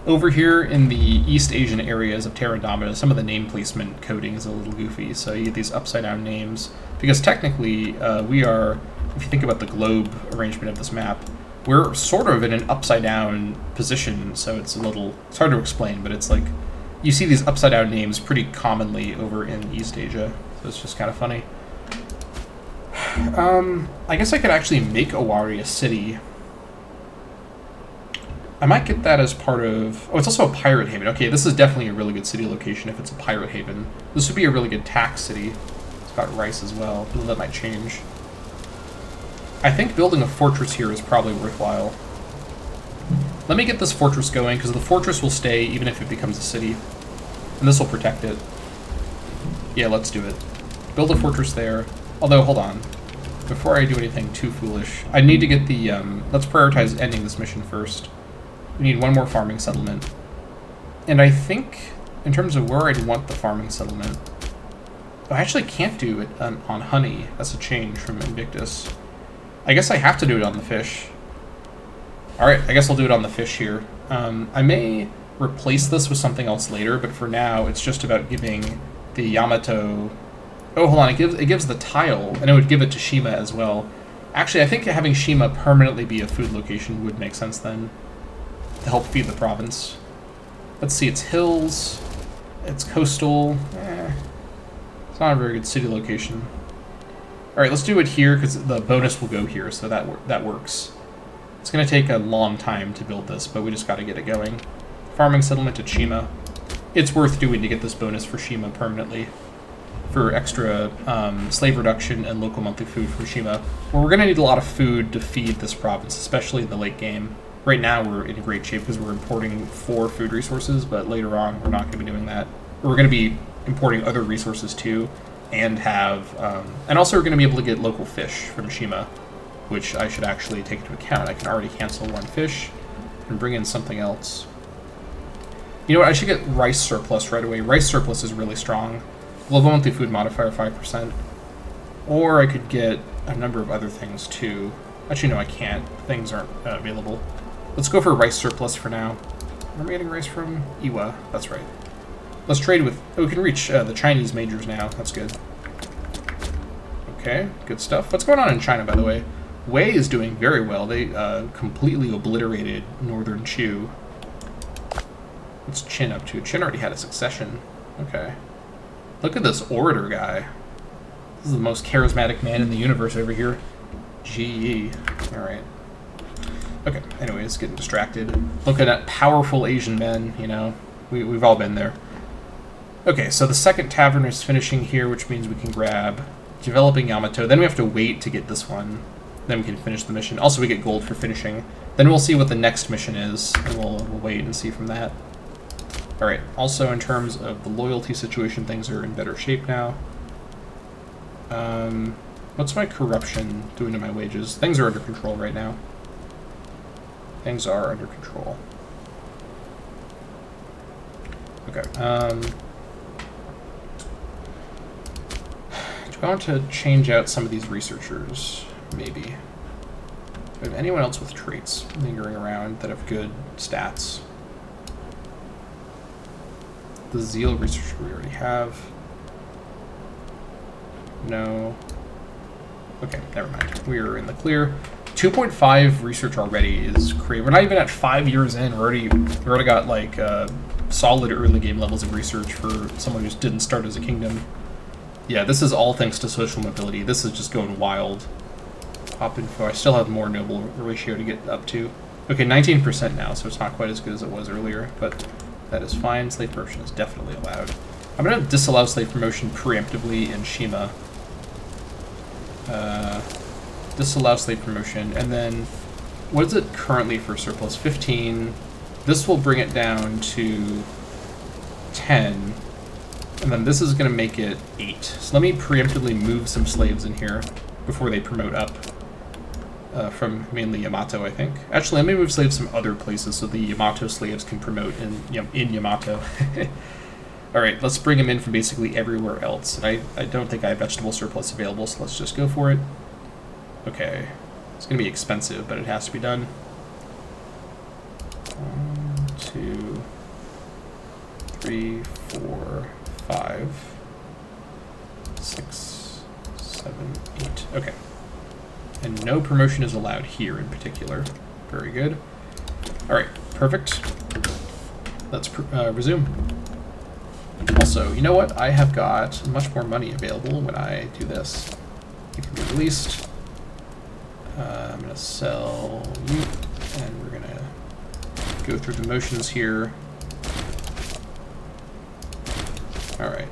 Over here in the East Asian areas of Terra Indomita, some of the name placement coding is a little goofy, so you get these upside-down names. Because technically, we are, if you think about the globe arrangement of this map, we're sort of in an upside-down position, so it's hard to explain, but it's like, you see these upside-down names pretty commonly over in East Asia, so it's just kind of funny. I guess I could actually make Owari a city. I might get that as part of... Oh, it's also a pirate haven. Okay, this is definitely a really good city location if it's a pirate haven. This would be a really good tax city. It's got rice as well, but that might change. I think building a fortress here is probably worthwhile. Let me get this fortress going, because the fortress will stay even if it becomes a city. And this will protect it. Yeah, let's do it. Build a fortress there. Although, hold on. Before I do anything too foolish, I need to get the... let's prioritize ending this mission first. We need one more farming settlement. And I think, in terms of where I'd want the farming settlement... I actually can't do it on honey. That's a change from Invictus. I guess I have to do it on the fish. Alright, I guess I'll do it on the fish here. I may replace this with something else later, but for now, it's just about giving the Yamato... Oh, hold on, it gives the tile, and it would give it to Shima as well. Actually, I think having Shima permanently be a food location would make sense then, to help feed the province. Let's see, it's hills, it's coastal, it's not a very good city location. Alright, let's do it here, because the bonus will go here, so that works. It's going to take a long time to build this, but we just got to get it going. Farming settlement at Shima. It's worth doing to get this bonus for Shima permanently. For extra slave reduction and local monthly food for Shima. Well, we're going to need a lot of food to feed this province, especially in the late game. Right now we're in great shape because we're importing 4 food resources, but later on we're not going to be doing that. We're going to be importing other resources too, and have, and also we're going to be able to get local fish from Shima, which I should actually take into account. I can already cancel one fish and bring in something else. You know what, I should get rice surplus right away. Rice surplus is really strong. Global monthly food modifier 5%. Or I could get a number of other things too. Actually, no, I can't. Things aren't available. Let's go for rice surplus for now. Where am I getting rice from? Iwa, that's right. Let's trade with... Oh, we can reach the Chinese majors now. That's good. Okay, good stuff. What's going on in China, by the way? Wei is doing very well. They completely obliterated Northern Chu. What's Qin up to? Qin already had a succession. Okay. Look at this orator guy. This is the most charismatic man in the universe over here. GE. Alright. Okay, anyways, getting distracted. Looking at powerful Asian men, you know. We've all been there. Okay, so the second tavern is finishing here, which means we can grab developing Yamato. Then we have to wait to get this one. Then we can finish the mission. Also, we get gold for finishing. Then we'll see what the next mission is, and we'll wait and see from that. Alright, also in terms of the loyalty situation, things are in better shape now. What's my corruption doing to my wages? Things are under control right now. Things are under control. Okay, do I want to change out some of these researchers? Maybe. Do I have anyone else with traits lingering around that have good stats? The Zeal researcher we already have. No. Okay, never mind. We're in the clear. 2.5 research already is crazy. We're not even at 5 years in. We already got like solid early game levels of research for someone who just didn't start as a kingdom. Yeah, this is all thanks to social mobility. This is just going wild. Pop info. I still have more noble ratio to get up to. Okay, 19% now, so it's not quite as good as it was earlier, but that is fine. Slave promotion is definitely allowed. I'm going to disallow slave promotion preemptively in Shima. Disallow slave promotion, and then what is it currently for surplus? 15. This will bring it down to 10, and then this is going to make it 8. So let me preemptively move some slaves in here before they promote up from mainly Yamato, I think. Actually, let me move slaves some other places so the Yamato slaves can promote in Yamato. Alright, let's bring them in from basically everywhere else. And I don't think I have vegetable surplus available, so let's just go for it. Okay. It's going to be expensive, but it has to be done. 1, 2, 3, 4, 5, 6, 7, 8. Okay. And no promotion is allowed here in particular. Very good. Alright, perfect. Let's resume. Also, you know what? I have got much more money available when I do this. You can be released. I'm going to sell you, and we're going to go through the motions here. Alright.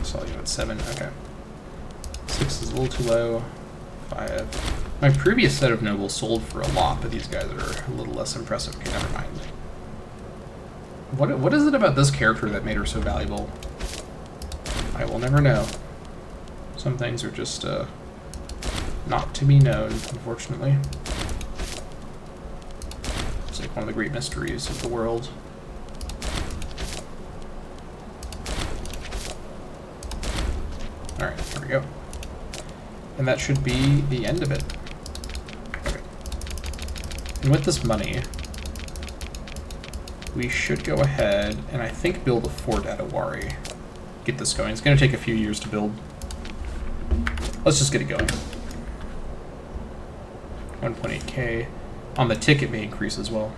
Sell you at 7, okay. 6 is a little too low. 5. My previous set of nobles sold for a lot, but these guys are a little less impressive. Okay, never mind. What is it about this character that made her so valuable? I will never know. Some things are just not to be known, unfortunately. It's like one of the great mysteries of the world. Alright, here we go. And that should be the end of it. Okay. And with this money, we should go ahead and I think build a fort at Awari. Get this going. It's going to take a few years to build. Let's just get it going. 1.8k. On the tick, it may increase as well.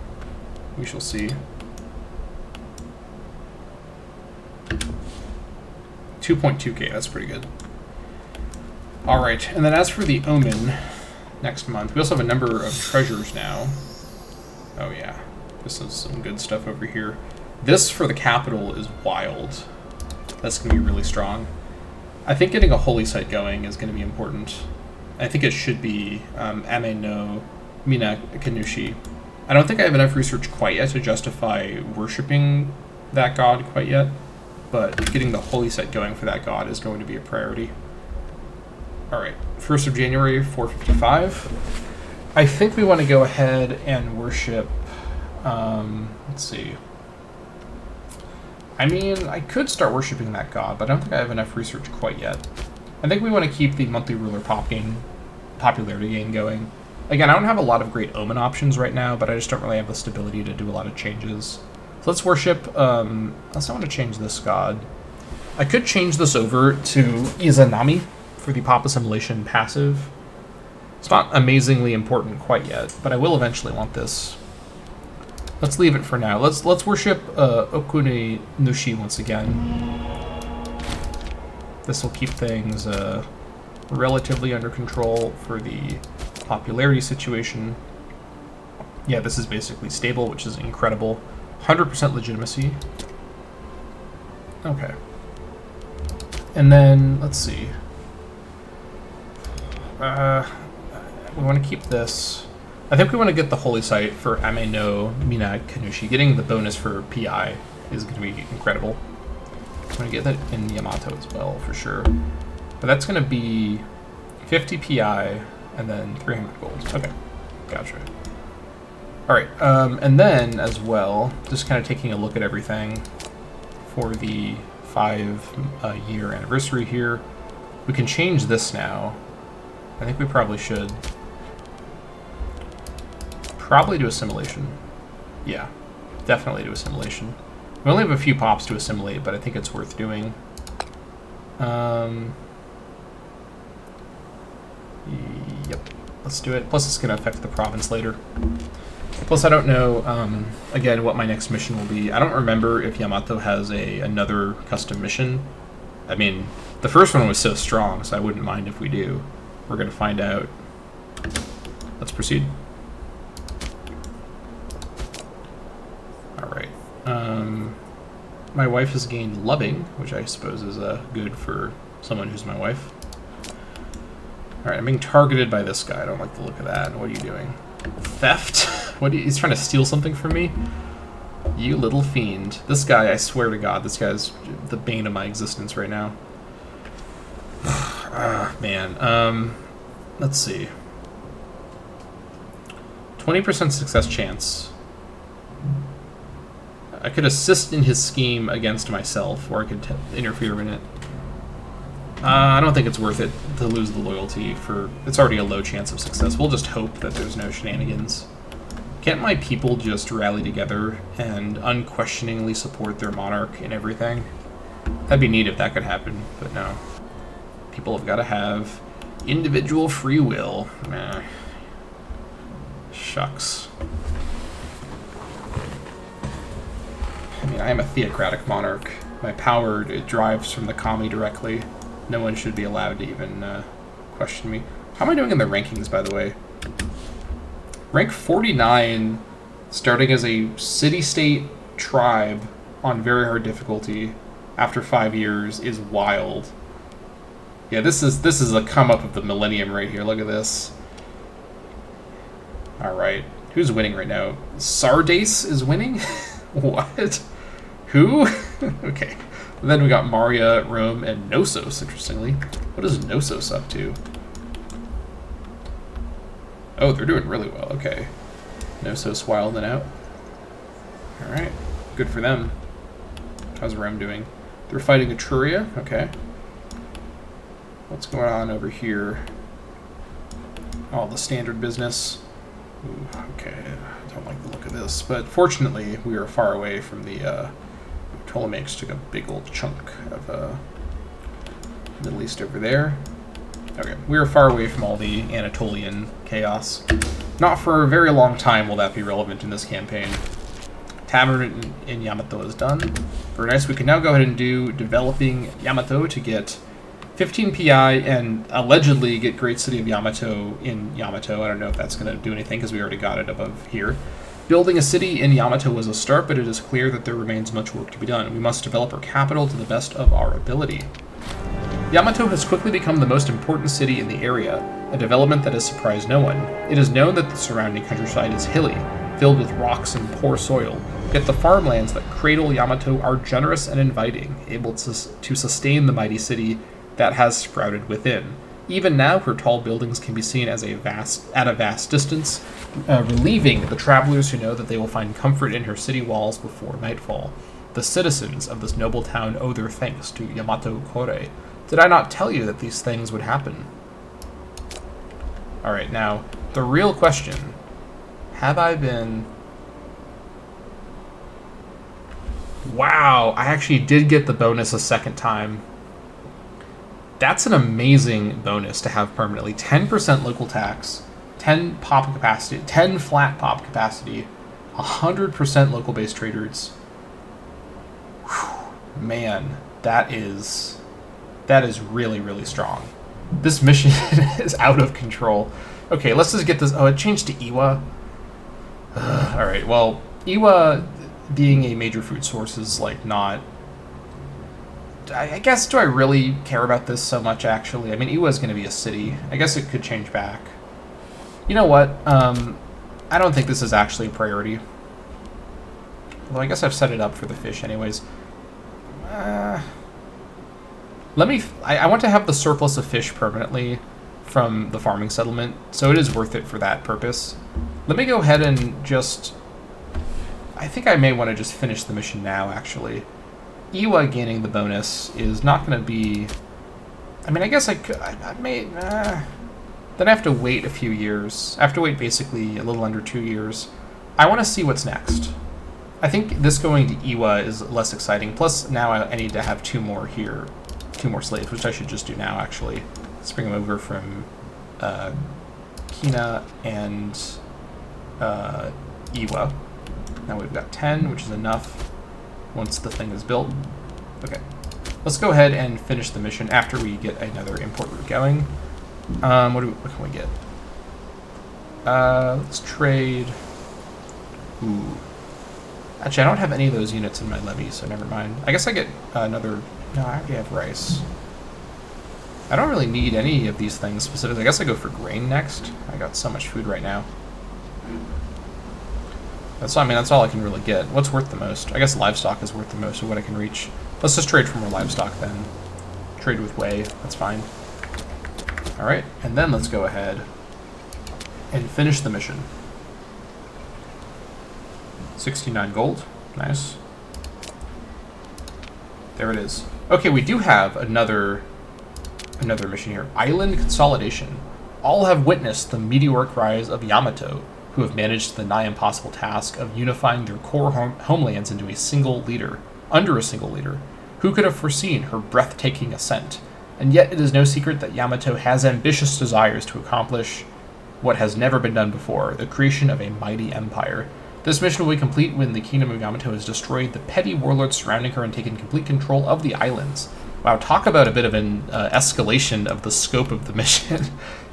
We shall see. 2.2k, that's pretty good. Alright, and then as for the Omen, next month, we also have a number of treasures now. Oh yeah, this is some good stuff over here. This for the capital is wild. That's going to be really strong. I think getting a Holy Site going is going to be important. I think it should be Ame no Mina Kanushi. I don't think I have enough research quite yet to justify worshipping that god quite yet, but getting the Holy Site going for that god is going to be a priority. Alright, 1st of January, 455. I think we want to go ahead and worship, let's see. I mean, I could start worshipping that god, but I don't think I have enough research quite yet. I think we want to keep the monthly ruler popularity gain going. Again, I don't have a lot of great Omen options right now, but I just don't really have the stability to do a lot of changes. So let's worship, unless I want to change this god. I could change this over to Izanami for the pop assimilation passive. It's not amazingly important quite yet, but I will eventually want this. Let's leave it for now. Let's worship Okune Nushi once again. This will keep things relatively under control for the popularity situation. Yeah, this is basically stable, which is incredible. 100% legitimacy. Okay. And then, let's see. We want to keep this. I think we want to get the Holy Site for Ame no Mina Kanushi. Getting the bonus for PI is going to be incredible. I'm going to get that in Yamato as well, for sure. But that's going to be 50 PI and then 300 gold. Okay, gotcha. Alright, and then, as well, just kind of taking a look at everything for the 5-year anniversary here. We can change this now. I think we probably should. Probably do assimilation. Yeah, definitely do assimilation. We only have a few pops to assimilate, but I think it's worth doing. Yep, let's do it. Plus, it's going to affect the province later. Plus, I don't know, again, what my next mission will be. I don't remember if Yamato has another custom mission. I mean, the first one was so strong, so I wouldn't mind if we do. We're going to find out. Let's proceed. Alright. My wife has gained loving, which I suppose is good for someone who's my wife. Alright, I'm being targeted by this guy. I don't like the look of that. What are you doing? Theft? He's trying to steal something from me? You little fiend. This guy, I swear to God, this guy's the bane of my existence right now. Man. Let's see. 20% success chance. I could assist in his scheme against myself, or I could interfere in it. I don't think it's worth it to lose the loyalty for... It's already a low chance of success. We'll just hope that there's no shenanigans. Can't my people just rally together and unquestioningly support their monarch in everything? That'd be neat if that could happen, but no. People have got to have individual free will. Meh. Shucks. I mean, I am a theocratic monarch. My power, it drives from the kami directly. No one should be allowed to even question me. How am I doing in the rankings, by the way? Rank 49, starting as a city-state tribe on very hard difficulty after 5 years is wild. Yeah, this is a come-up of the millennium right here. Look at this. Alright. Who's winning right now? Sardace is winning? What? Who? Okay. And then we got Maria, Rome, and Knossos, interestingly. What is Knossos up to? Oh, they're doing really well. Okay. Knossos wilding out. Alright. Good for them. How's Rome doing? They're fighting Etruria. Okay. What's going on over here? All the standard business. Ooh, okay. I don't like the look of this. But fortunately, we are far away from the... Ptolemaics took a big old chunk of Middle East over there. Okay, we are far away from all the Anatolian chaos. Not for a very long time will that be relevant in this campaign. Tavern in Yamato is done. Very nice. We can now go ahead and do developing Yamato to get 15 PI and allegedly get Great City of Yamato in Yamato. I don't know if that's going to do anything because we already got it above here. Building a city in Yamato was a start, but it is clear that there remains much work to be done. We must develop our capital to the best of our ability. Yamato has quickly become the most important city in the area, a development that has surprised no one. It is known that the surrounding countryside is hilly, filled with rocks and poor soil, yet the farmlands that cradle Yamato are generous and inviting, able to sustain the mighty city that has sprouted within. Even now, her tall buildings can be seen at a vast distance, relieving the travelers who know that they will find comfort in her city walls before nightfall. The citizens of this noble town owe their thanks to Yamato Kore. Did I not tell you that these things would happen? Alright, now, the real question. Have I been... Wow, I actually did get the bonus a second time. That's an amazing bonus to have permanently. 10% local tax, 10 pop capacity, 10 flat pop capacity, 100% local base traders. Whew, man, that is really, really strong. This mission is out of control. Okay, let's just get this. Oh, it changed to Iwa. Alright, well, Iwa being a major food source is like not... I guess, do I really care about this so much, actually? I mean, Iwa is going to be a city. I guess it could change back. You know what? I don't think this is actually a priority. Well, I guess I've set it up for the fish anyways. I want to have the surplus of fish permanently from the farming settlement, so it is worth it for that purpose. Let me go ahead and just... I think I may want to just finish the mission now, actually. Iwa gaining the bonus is not going to be... I mean, I guess I could... I may... then I have to wait a few years. I have to wait basically a little under 2 years. I want to see what's next. I think this going to Iwa is less exciting. Plus, now I need to have 2 more here. 2 more slaves, which I should just do now, actually. Let's bring them over from Kina and Iwa. Now we've got 10, which is enough once the thing is built. Okay. Let's go ahead and finish the mission after we get another import route going. What can we get? Let's trade... Ooh. Actually, I don't have any of those units in my levy, so never mind. I guess I get another... No, I already have rice. I don't really need any of these things specifically. I guess I go for grain next. I got so much food right now. That's all I can really get. What's worth the most? I guess livestock is worth the most of what I can reach. Let's just trade for more livestock then. Trade with whey. That's fine. Alright, and then let's go ahead and finish the mission. 69 gold. Nice. There it is. Okay, we do have another mission here. Island consolidation. All have witnessed the meteoric rise of Yamato, who have managed the nigh impossible task of unifying their core homelands into a single leader, under a single leader. Who could have foreseen her breathtaking ascent? And yet it is no secret that Yamato has ambitious desires to accomplish what has never been done before, the creation of a mighty empire. This mission will be complete when the kingdom of Yamato has destroyed the petty warlords surrounding her and taken complete control of the islands. Wow, talk about a bit of an escalation of the scope of the mission.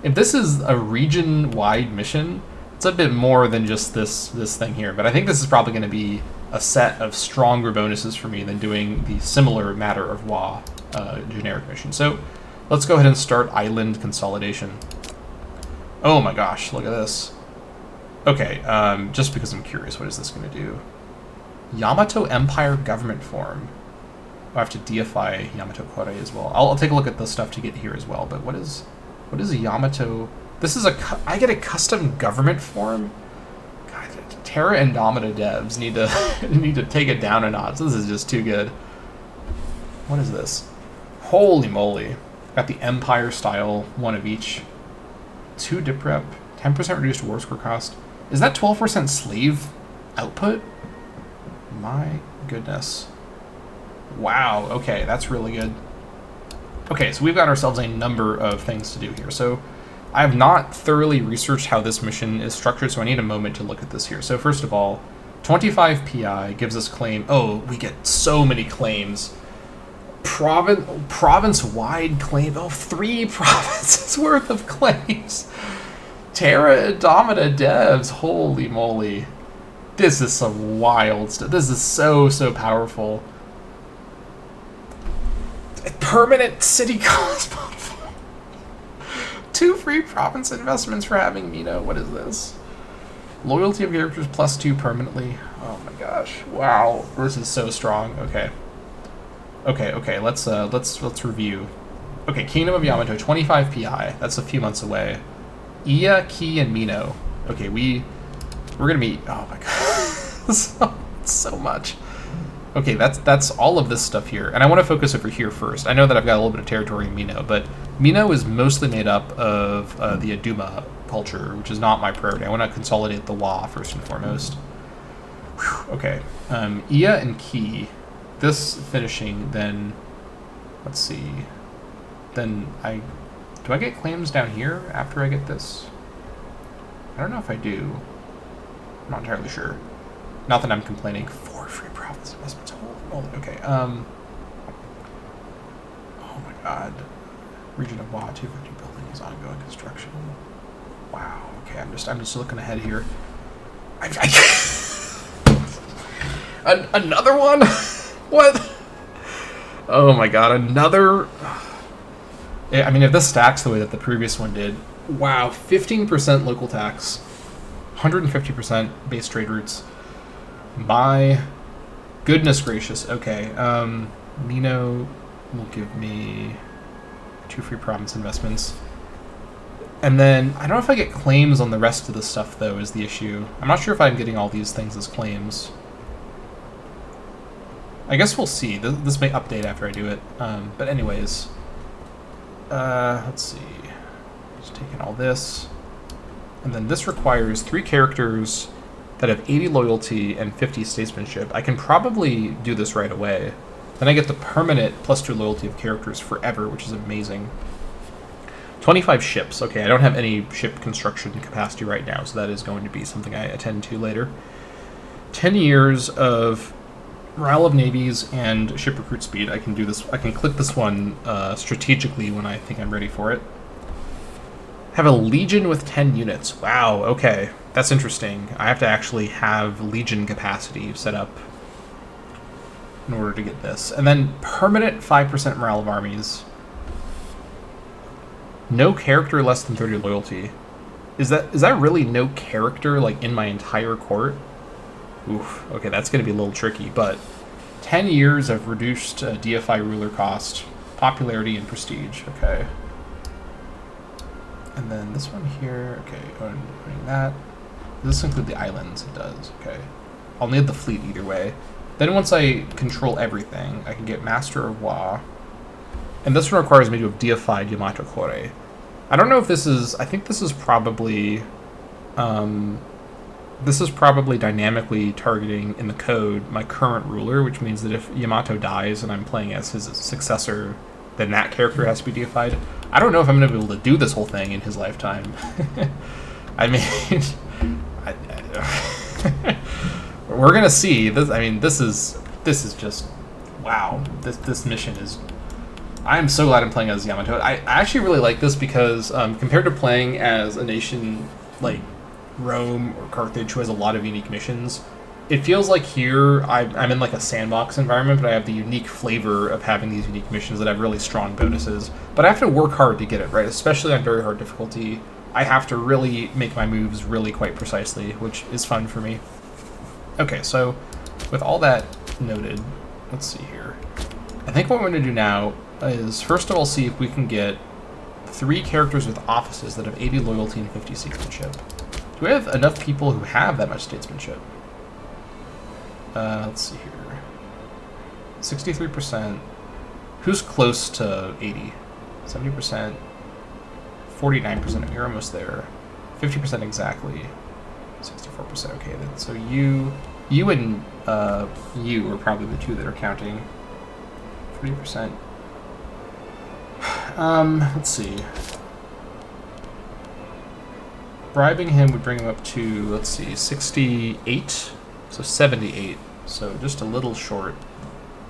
If this is a region-wide mission, it's a bit more than just this thing here, but I think this is probably going to be a set of stronger bonuses for me than doing the similar Matter of Wa generic mission. So let's go ahead and start island consolidation. Oh my gosh, look at this. Okay, just because I'm curious, what is this going to do? Yamato Empire government form. I have to deify Yamato Kore as well. I'll take a look at the stuff to get here as well, but what is a Yamato... This is I get a custom government form? God, Terra Indomita devs need to take it down a notch. This is just too good. What is this? Holy moly. Got the Empire style, one of each. 2 dip rep, 10% reduced war score cost. Is that 12% slave output? My goodness. Wow, okay, that's really good. Okay, so we've got ourselves a number of things to do here. So I have not thoroughly researched how this mission is structured, so I need a moment to look at this here. So first of all, 25 PI gives us claim. Oh, we get so many claims. Province-wide claim. Oh, 3 provinces worth of claims. Terra Indomita devs. Holy moly. This is some wild stuff. This is so powerful. Permanent city cost modifier. 2 free province investments for having Mino. What is this? Loyalty of characters +2 permanently. Oh my gosh! Wow, this is so strong. Okay. Let's review. Okay, Kingdom of Yamato, 25 PI. That's a few months away. Iya, Ki, and Mino. Okay, we're gonna meet. Oh my god, so much. Okay, that's all of this stuff here, and I want to focus over here first. I know that I've got a little bit of territory in Mino, but Mino is mostly made up of the Aduma culture, which is not my priority. I want to consolidate the Wa first and foremost. Whew, okay, Iya and Ki. This finishing, then let's see. Then do I get claims down here after I get this? I don't know if I do. I'm not entirely sure. Not that I'm complaining. 4 free province investments. Holy moly. Okay. Oh my god. Region of Wa, 250 buildings, ongoing construction. Wow. Okay, I'm just looking ahead here. Another one? What? Oh my god, another. I mean, if this stacks the way that the previous one did, wow, 15% local tax, 150% base trade routes. My goodness gracious. Okay, Mino will give me 2 free province investments. And then, I don't know if I get claims on the rest of the stuff, though, is the issue. I'm not sure if I'm getting all these things as claims. I guess we'll see. This may update after I do it. But anyways, let's see. Just taking all this. And then this requires 3 characters that have 80 loyalty and 50 statesmanship. I can probably do this right away. Then I get the permanent +2 loyalty of characters forever, which is amazing. 25 ships. Okay, I don't have any ship construction capacity right now, so that is going to be something I attend to later. 10 years of morale of navies and ship recruit speed. I can do this. I can click this one strategically when I think I'm ready for it. Have a legion with 10 units. Wow, okay. That's interesting. I have to actually have legion capacity set up in order to get this. And then permanent 5% morale of armies. No character less than 30 loyalty. Is that really no character like in my entire court? Oof, okay, that's going to be a little tricky, but 10 years of reduced DFI ruler cost, popularity, and prestige. Okay. And then this one here, okay, opening that. Does this include the islands? It does, okay. I'll need the fleet either way. Then once I control everything, I can get Master of Wa. And this one requires me to have deified Yamato Kore. I don't know if this is, I think this is probably dynamically targeting in the code my current ruler, which means that if Yamato dies and I'm playing as his successor, then that character has to be deified. I don't know if I'm going to be able to do this whole thing in his lifetime. I mean, we're going to see. This, I mean, this is just, wow. This mission is, I'm so glad I'm playing as Yamato. I actually really like this because compared to playing as a nation like Rome or Carthage, who has a lot of unique missions, it feels like here I'm in like a sandbox environment, but I have the unique flavor of having these unique missions that have really strong bonuses. But I have to work hard to get it right, especially on very hard difficulty. I have to really make my moves really quite precisely, which is fun for me. Okay, so with all that noted, let's see here. I think what we're going to do now is first of all see if we can get 3 characters with offices that have 80 loyalty and 50 statesmanship. Do we have enough people who have that much statesmanship? Let's see here. 63%. Who's close to 80? 70%. 49%. You're almost there. 50% exactly. 64%. Okay, then. So you and you are probably the 2 that are counting. 40%. Let's see. Bribing him would bring him up to, let's see, 68. So 78, so just a little short.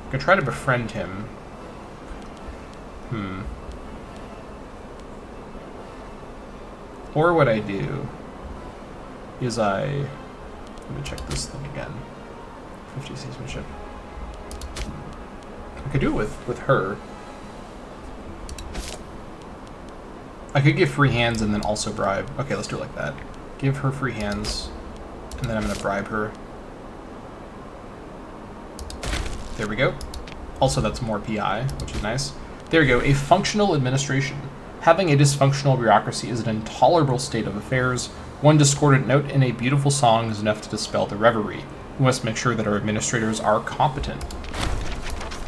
I can try to befriend him. Or what I do is I Let me check this thing again. 50 seamanship. I could do it with her. I could give free hands and then also bribe. Okay, let's do it like that. Give her free hands, and then I'm going to bribe her. There we go. Also, that's more PI, which is nice. There we go. A functional administration. Having a dysfunctional bureaucracy is an intolerable state of affairs. One discordant note in a beautiful song is enough to dispel the reverie. We must make sure that our administrators are competent.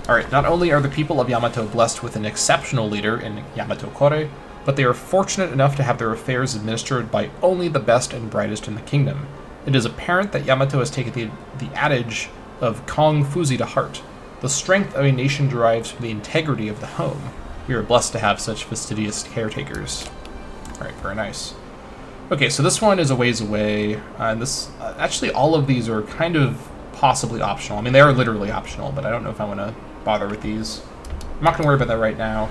Alright, not only are the people of Yamato blessed with an exceptional leader in Yamato Kore, but they are fortunate enough to have their affairs administered by only the best and brightest in the kingdom. It is apparent that Yamato has taken the adage of Kong Fuzi to heart. The strength of a nation derives from the integrity of the home. We are blessed to have such fastidious caretakers. Alright, very nice. Okay, so this one is a ways away, and this actually all of these are kind of possibly optional. I mean, they are literally optional, but I don't know if I want to bother with these. I'm not going to worry about that right now.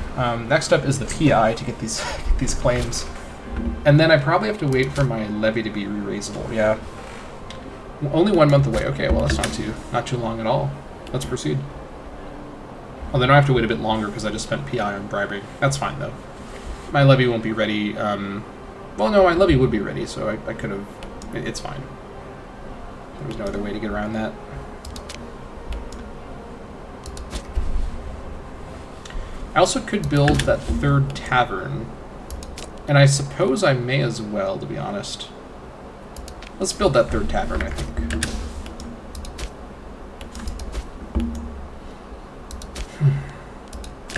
Next up is the PI to get these claims, and then I probably have to wait for my levy to be re-raisable. Yeah, only 1 month away. Okay, well that's not too long at all. Let's proceed. Oh, then I have to wait a bit longer because I just spent PI on bribing. That's fine though. My levy won't be ready. Well, no, my levy would be ready, so I could have... It's fine. There was no other way to get around that. I also could build that third tavern. And I suppose I may as well, to be honest. Let's build that third tavern, I think.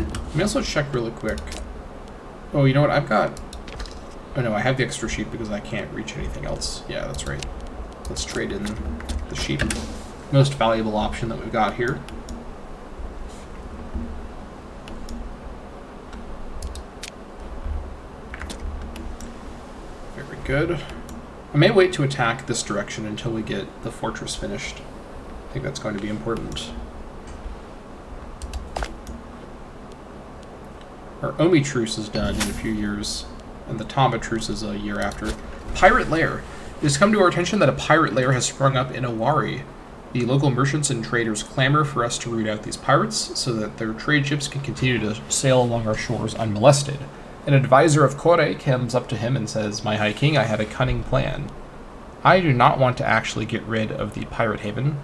Let me also check really quick. Oh, you know what? I've got... Oh no, I have the extra sheep because I can't reach anything else. Yeah, that's right. Let's trade in the sheep. Most valuable option that we've got here. Very good. I may wait to attack this direction until we get the fortress finished. I think that's going to be important. Our Omi truce is done in a few years, and the Tama truce is a year after. Pirate Lair. It has come to our attention that a pirate lair has sprung up in Owari. The local merchants and traders clamor for us to root out these pirates so that their trade ships can continue to sail along our shores unmolested. An advisor of Kore comes up to him and says, "My High King, I have a cunning plan. I do not want to actually get rid of the pirate haven.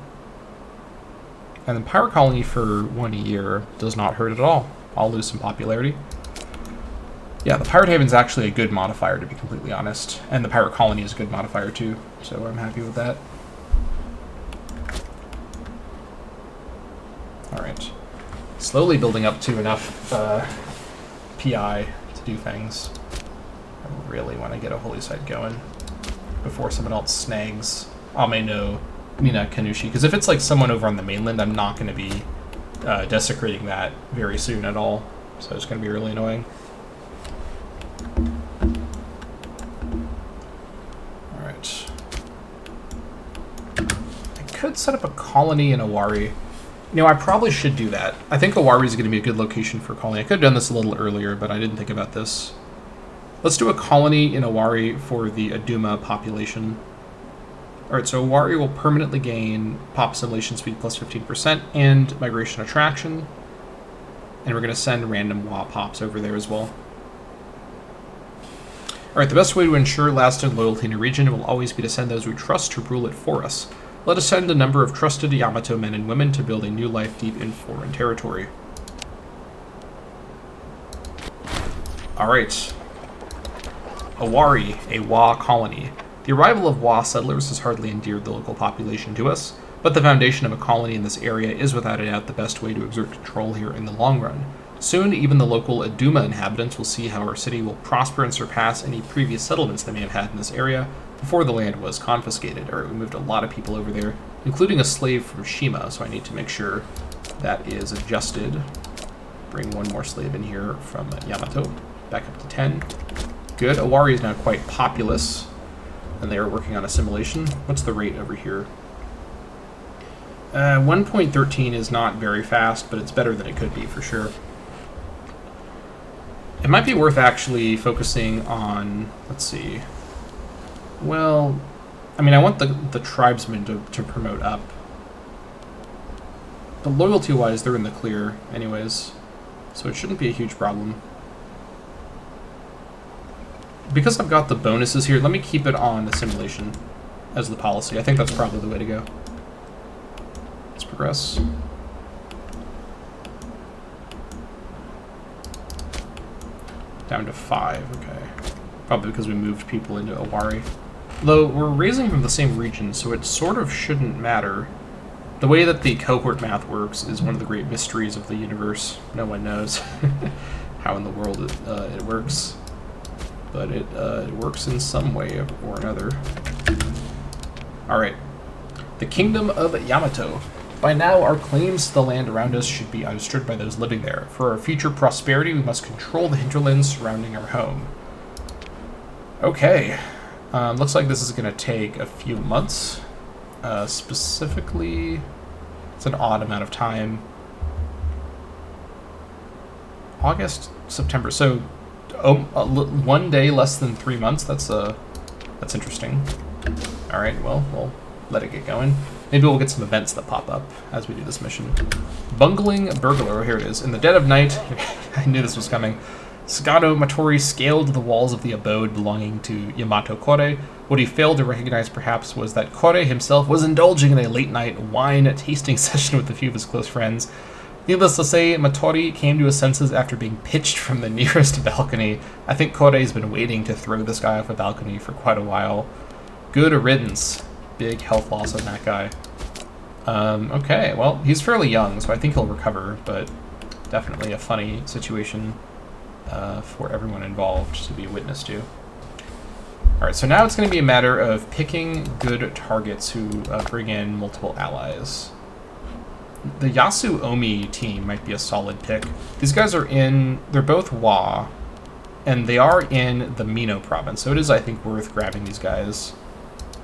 And the pirate colony for 1 year does not hurt at all. I'll lose some popularity." Yeah, the pirate haven's actually a good modifier, to be completely honest. And the pirate colony is a good modifier too, so I'm happy with that. Alright. Slowly building up to enough PI to do things. I really want to get a holy site going before someone else snags Ame no Nina Kanushi. Because if it's like someone over on the mainland, I'm not going to be desecrating that very soon at all. So it's going to be really annoying. Alright. I could set up a colony in Owari. You know, I probably should do that. I think Owari is going to be a good location for a colony. I could have done this a little earlier, but I didn't think about this. Let's do a colony in Owari for the Aduma population. Alright, so Owari will permanently gain pop assimilation speed plus 15% and migration attraction. And we're going to send random WA pops over there as well. Alright, the best way to ensure lasting loyalty in a region will always be to send those we trust to rule it for us. Let us send a number of trusted Yamato men and women to build a new life deep in foreign territory. Alright. Owari, a Wa colony. The arrival of Wa settlers has hardly endeared the local population to us, but the foundation of a colony in this area is without a doubt the best way to exert control here in the long run. Soon, even the local Aduma inhabitants will see how our city will prosper and surpass any previous settlements they may have had in this area before the land was confiscated. Or we moved a lot of people over there, including a slave from Shima, so I need to make sure that is adjusted. Bring one more slave in here from Yamato, back up to 10. Good. Owari is now quite populous, and they are working on assimilation. What's the rate over here? 1.13 is not very fast, but it's better than it could be for sure. It might be worth actually focusing on, let's see, well, I mean, I want the tribesmen to promote up. But loyalty-wise, they're in the clear anyways. So it shouldn't be a huge problem. Because I've got the bonuses here, let me keep it on assimilation as the policy. I think that's probably the way to go. Let's progress. Down to 5, okay. Probably because we moved people into Owari. Though we're raising from the same region, so it sort of shouldn't matter. The way that the cohort math works is one of the great mysteries of the universe. No one knows how in the world it works. But it works in some way or another. Alright. The Kingdom of Yamato. By now, our claims to the land around us should be understood by those living there. For our future prosperity, we must control the hinterlands surrounding our home. Okay. Looks like this is going to take a few months. Specifically, it's an odd amount of time. August, September. So, 1 day less than 3 months. That's interesting. All right. Well, we'll let it get going. Maybe we'll get some events that pop up as we do this mission. Bungling burglar. Here it is. In the dead of night, I knew this was coming. Sakato Matori scaled the walls of the abode belonging to Yamato Kore. What he failed to recognize, perhaps, was that Kore himself was indulging in a late-night wine-tasting session with a few of his close friends. Needless to say, Matori came to his senses after being pitched from the nearest balcony. I think Kore's been waiting to throw this guy off a balcony for quite a while. Good riddance. Big health loss on that guy. Okay, well, he's fairly young, so I think he'll recover, but definitely a funny situation for everyone involved to be a witness to. Alright, so now it's going to be a matter of picking good targets who bring in multiple allies. The Yasu Omi team might be a solid pick. These guys are they're both Wa, and they are in the Mino province, so it is, I think, worth grabbing these guys.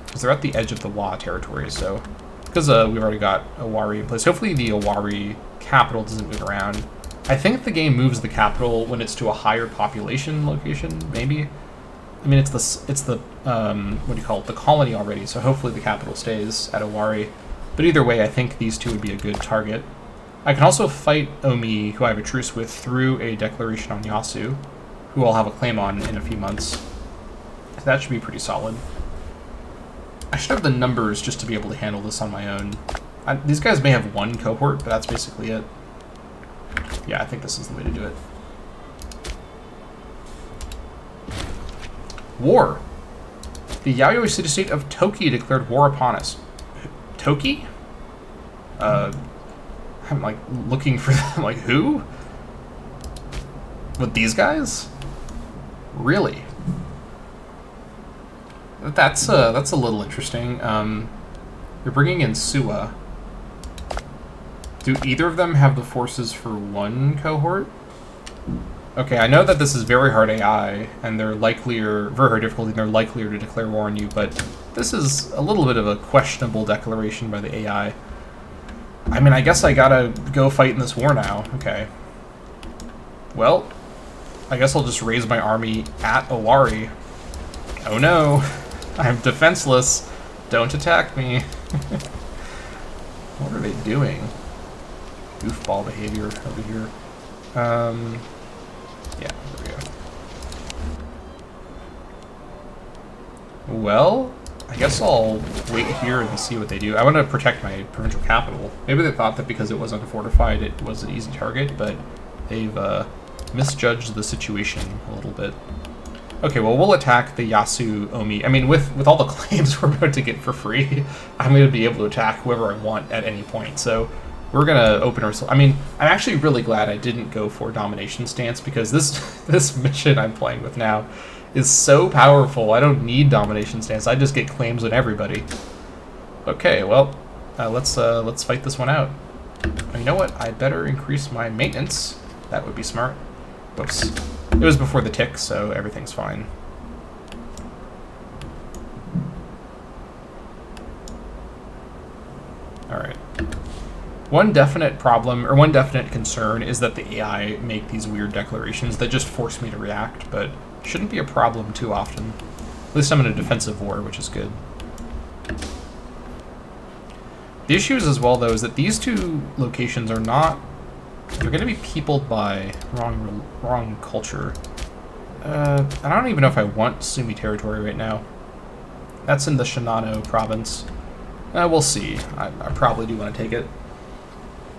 Because they're at the edge of the Wa territory, so... Because we've already got Owari in place. Hopefully the Owari capital doesn't move around. I think the game moves the capital when it's to a higher population location, maybe? I mean, it's the what do you call it, the colony already, so hopefully the capital stays at Owari. But either way, I think these two would be a good target. I can also fight Omi, who I have a truce with, through a declaration on Yasu, who I'll have a claim on in a few months. So that should be pretty solid. I should have the numbers just to be able to handle this on my own. These guys may have one cohort, but that's basically it. Yeah, I think this is the way to do it. War. The Yayoi city-state of Toki declared war upon us. Toki? I'm like looking for them. Like, who? With these guys? Really? That's a little interesting. You're bringing in Suwa. Do either of them have the forces for one cohort? Okay, I know that this is very hard AI, and they're likelier, very hard difficulty, and they're likelier to declare war on you, but this is a little bit of a questionable declaration by the AI. I mean, I guess I gotta go fight in this war now. Okay. Well, I guess I'll just raise my army at Owari. Oh no, I'm defenseless. Don't attack me. What are they doing? Goofball behavior over here. Yeah, there we go. Well, I guess I'll wait here and see what they do. I want to protect my provincial capital. Maybe they thought that because it was unfortified it was an easy target, but they've misjudged the situation a little bit. Okay, well, we'll attack the Yasu Omi. I mean, with all the claims we're about to get for free, I'm going to be able to attack whoever I want at any point. So we're going to open ourselves. I mean, I'm actually really glad I didn't go for domination stance, because this mission I'm playing with now is so powerful. I don't need domination stance. I just get claims on everybody. Okay, well, let's fight this one out. You know what? I better increase my maintenance. That would be smart. Whoops. It was before the tick, so everything's fine. Alright. One definite problem, or one definite concern, is that the AI make these weird declarations that just force me to react, but shouldn't be a problem too often. At least I'm in a defensive war, which is good. The issue is as well, though, is that these two locations are not... They're going to be peopled by wrong culture. I don't even know if I want Sumi territory right now. That's in the Shinano province. We'll see. I probably do want to take it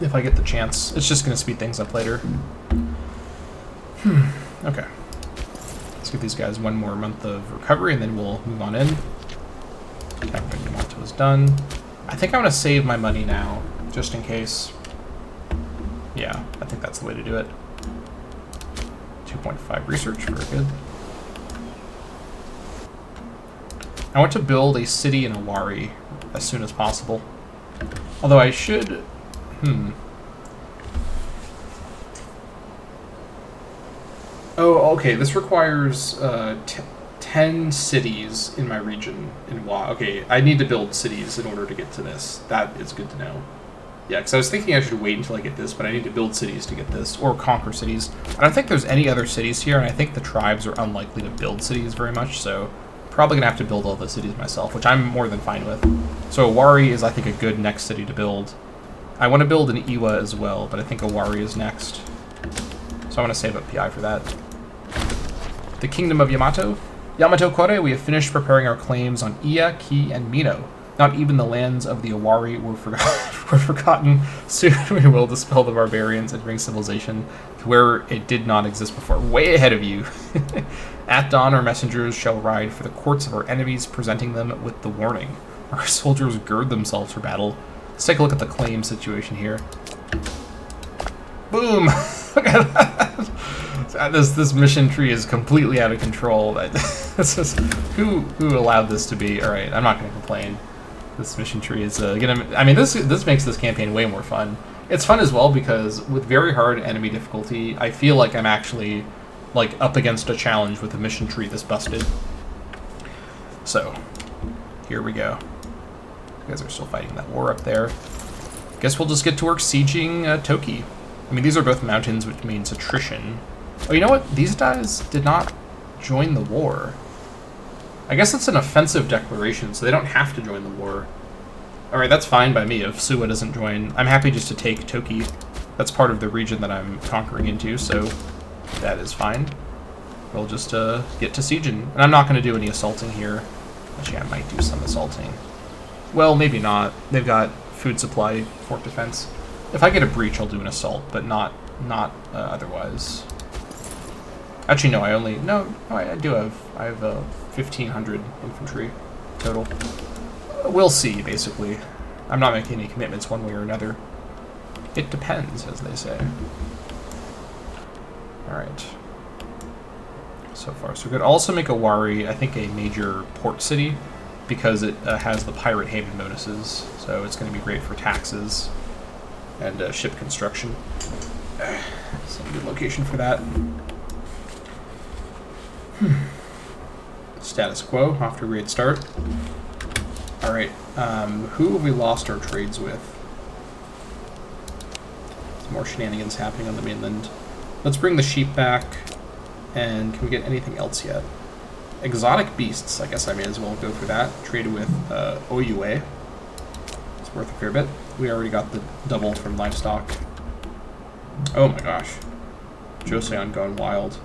if I get the chance. It's just going to speed things up later. Okay. Let's give these guys one more month of recovery, and then we'll move on in. Campaign Yamato is done. I think I'm going to save my money now, just in case. Yeah, I think that's the way to do it. 2.5 research, very good. I want to build a city in Awari as soon as possible. Although I should... Oh, okay, this requires 10 cities in my region in Wa. Okay, I need to build cities in order to get to this. That is good to know. Yeah, because I was thinking I should wait until I get this, but I need to build cities to get this, or conquer cities. I don't think there's any other cities here, and I think the tribes are unlikely to build cities very much, so probably going to have to build all the cities myself, which I'm more than fine with. So Awari is, I think, a good next city to build. I want to build an Iwa as well, but I think Awari is next. So I want to save up PI for that. The Kingdom of Yamato. Yamato Kore, we have finished preparing our claims on Iya, Ki, and Mino. Not even the lands of the Awari were forgotten. Soon we will dispel the barbarians and bring civilization to where it did not exist before. Way ahead of you. At dawn, our messengers shall ride for the courts of our enemies, presenting them with the warning. Our soldiers gird themselves for battle. Let's take a look at the claim situation here. Boom! Look at that! This mission tree is completely out of control. Who allowed this to be? All right, I'm not going to complain. This mission tree is gonna. I mean, this makes this campaign way more fun. It's fun as well because with very hard enemy difficulty, I feel like I'm actually like up against a challenge with a mission tree this busted. So, here we go. You guys are still fighting that war up there. Guess we'll just get to work sieging Toki. I mean, these are both mountains, which means attrition. Oh, you know what? These guys did not join the war. I guess it's an offensive declaration, so they don't have to join the war. Alright, that's fine by me if Suwa doesn't join. I'm happy just to take Toki. That's part of the region that I'm conquering into, so that is fine. We'll just get to sieging. And I'm not going to do any assaulting here. Actually, I might do some assaulting. Well, maybe not. They've got food supply, fort defense. If I get a breach, I'll do an assault, but not otherwise. Actually, no, I do have 1,500 infantry total. We'll see, basically. I'm not making any commitments one way or another. It depends, as they say. Alright. So far, so good. I'll also make Awari, I think, a major port city, because it has the pirate haven bonuses, so it's going to be great for taxes and ship construction. Some good location for that. Status quo after raid start. Alright, who have we lost our trades with? Some more shenanigans happening on the mainland. Let's bring the sheep back, and can we get anything else yet? Exotic beasts, I guess I may as well go for that. Trade with Oyue. It's worth a fair bit. We already got the double from livestock. Oh my gosh. Joseon going wild.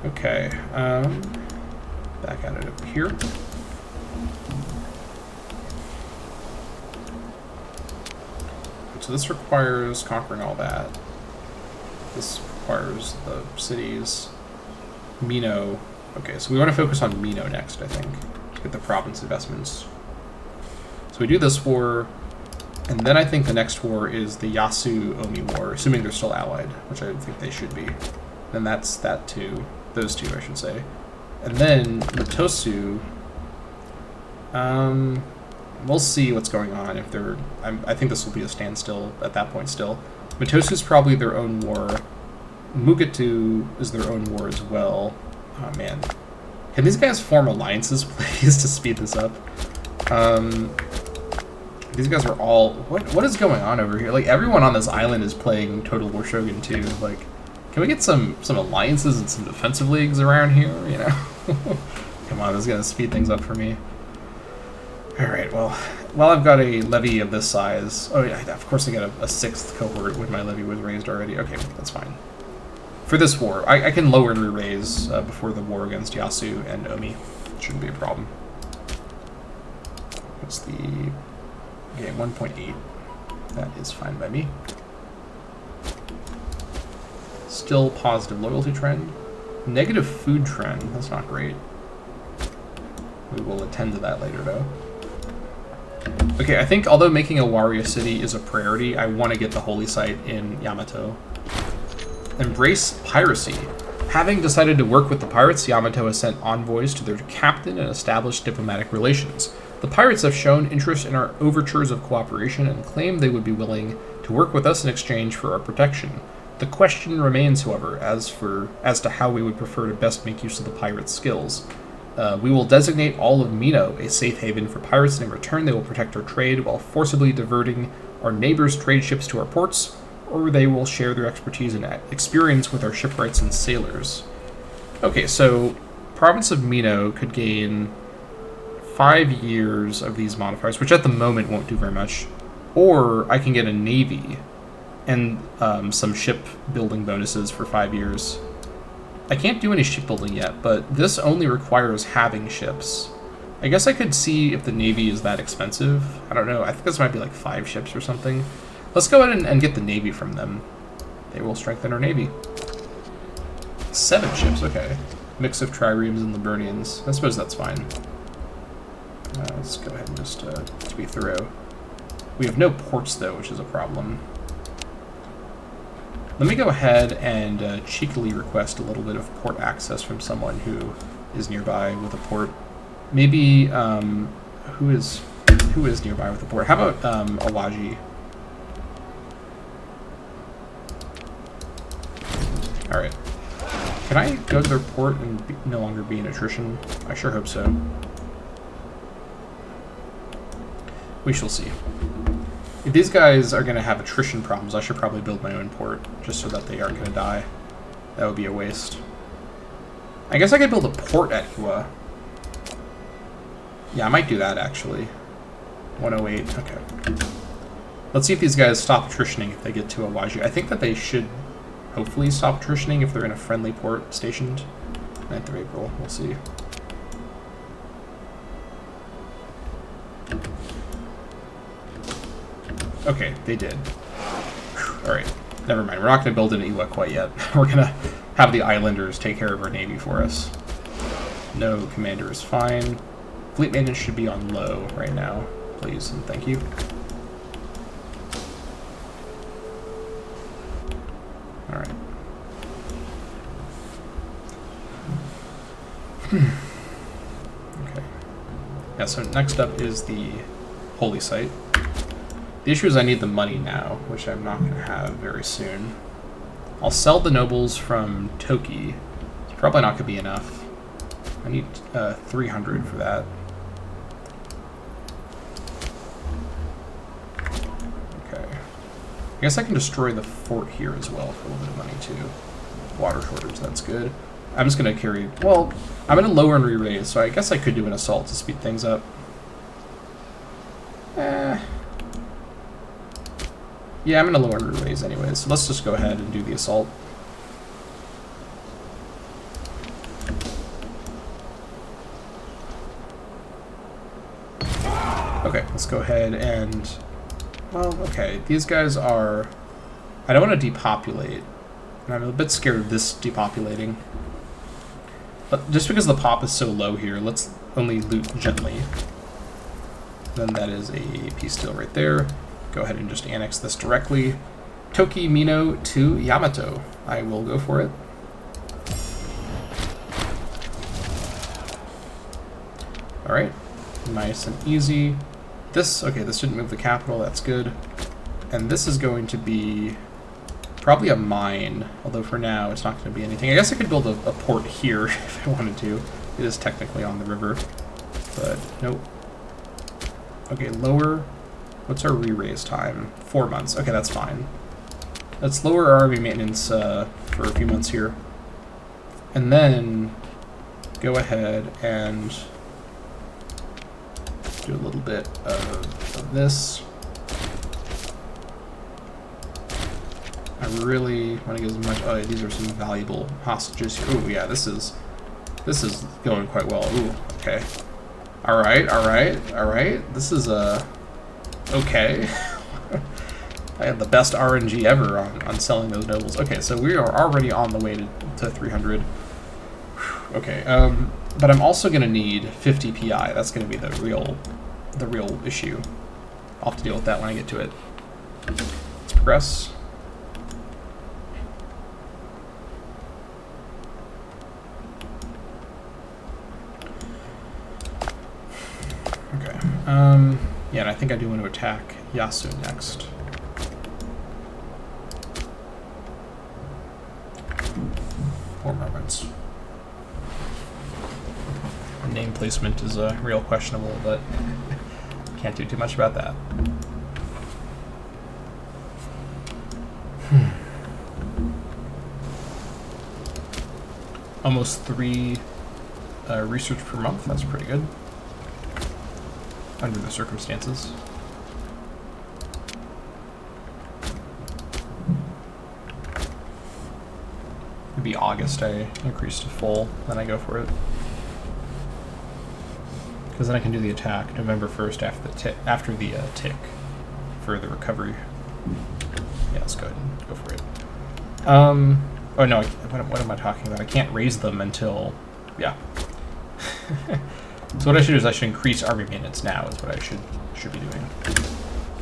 Okay, back at it up here. So this requires conquering all that. This requires the cities. Mino. Okay, so we want to focus on Mino next, I think, to get the province investments. So we do this war, and then I think the next war is the Yasu-Omi War, assuming they're still allied, which I think they should be. Then that's that too. Those two, I should say. And then Matosu, we'll see what's going on. If they're, I think this will be a standstill at that point still. Matosu's probably their own war. Mugatu is their own war as well. Oh man. Can these guys form alliances, please, to speed this up? These guys are all... What is going on over here? Like, everyone on this island is playing Total War Shogun 2. Like, can we get some alliances and some defensive leagues around here, you know? Come on, this is going to speed things up for me. Alright, well, while I've got a levy of this size... Oh, yeah, of course I get a sixth cohort when my levy was raised already. Okay, that's fine. For this war, I can lower and re-raise before the war against Yasu and Omi. Shouldn't be a problem. What's the... Okay, 1.8. That is fine by me. Still positive loyalty trend. Negative food trend. That's not great. We will attend to that later, though. Okay, I think although making a warrior city is a priority, I want to get the holy site in Yamato. Embrace piracy. Having decided to work with the pirates, Yamato has sent envoys to their captain and established diplomatic relations. The pirates have shown interest in our overtures of cooperation and claim they would be willing to work with us in exchange for our protection. The question remains, however, as to how we would prefer to best make use of the pirates' skills. We will designate all of Mino a safe haven for pirates, and in return they will protect our trade while forcibly diverting our neighbors' trade ships to our ports, or they will share their expertise and experience with our shipwrights and sailors. Okay, so province of Mino could gain 5 years of these modifiers, which at the moment won't do very much, or I can get a navy and some shipbuilding bonuses for 5 years. I can't do any shipbuilding yet, but this only requires having ships. I guess I could see if the navy is that expensive. I don't know. I think this might be like 5 ships or something. Let's go ahead and get the navy from them. They will strengthen our navy. 7 ships, okay. Mix of triremes and Liburnians. I suppose that's fine. Let's go ahead and just, to be thorough. We have no ports, though, which is a problem. Let me go ahead and cheekily request a little bit of port access from someone who is nearby with a port. Maybe, who is nearby with a port? How about Awaji? Alright. Can I go to their port and no longer be in attrition? I sure hope so. We shall see. If these guys are going to have attrition problems, I should probably build my own port, just so that they aren't going to die. That would be a waste. I guess I could build a port at Hua. Yeah, I might do that, actually. 108, okay. Let's see if these guys stop attritioning if they get to Awaji. I think that they should hopefully stop attritioning if they're in a friendly port stationed. 9th of April, we'll see. Okay, they did. Alright, never mind. We're not going to build an Iwa quite yet. We're going to have the islanders take care of our navy for us. No, commander is fine. Fleet maintenance should be on low right now, please, and thank you. Alright. Okay. Yeah, so next up is the holy site. The issue is I need the money now, which I'm not going to have very soon. I'll sell the nobles from Toki. It's probably not going to be enough. I need 300 for that. Okay. I guess I can destroy the fort here as well for a little bit of money too. Water shortage, that's good. I'm just going to carry... Well, I'm going to lower and re-raise, so I guess I could do an assault to speed things up. Yeah, I'm going to lower and re-raise anyways, so let's just go ahead and do the assault. Okay, let's go ahead and... Well, okay, these guys are... I don't want to depopulate, and I'm a bit scared of this depopulating. But just because the pop is so low here, let's only loot gently. Then that is a peace deal right there. Go ahead and just annex this directly. Toki Mino to Yamato. I will go for it. Alright, nice and easy. This, okay, this didn't move the capital, that's good. And this is going to be probably a mine, although for now it's not going to be anything. I guess I could build a port here if I wanted to. It is technically on the river, but nope. Okay, lower. What's our re-raise time? 4 months. Okay, that's fine. Let's lower our army maintenance for a few months here. And then go ahead and do a little bit of this. I really want to get as much. Oh, yeah, these are some valuable hostages here. Oh, yeah, this is going quite well. Ooh, okay. All right. This is okay. I had the best RNG ever on selling those nobles. Okay, so we are already on the way to 300. Okay, but I'm also gonna need 50 PI. That's gonna be the real issue. I'll have to deal with that when I get to it. Let's progress. Okay. Yeah, and I think I do want to attack Yasu next. Four moments. The name placement is real questionable, but can't do too much about that. Almost 3 research per month. That's pretty good under the circumstances. It'd be August I increase to full, then I go for it. Because then I can do the attack November 1st after the tick for the recovery. Yeah, let's go ahead and go for it. Oh no, what am I talking about? I can't raise them until, yeah. So what I should do is I should increase army maintenance now is what I should be doing.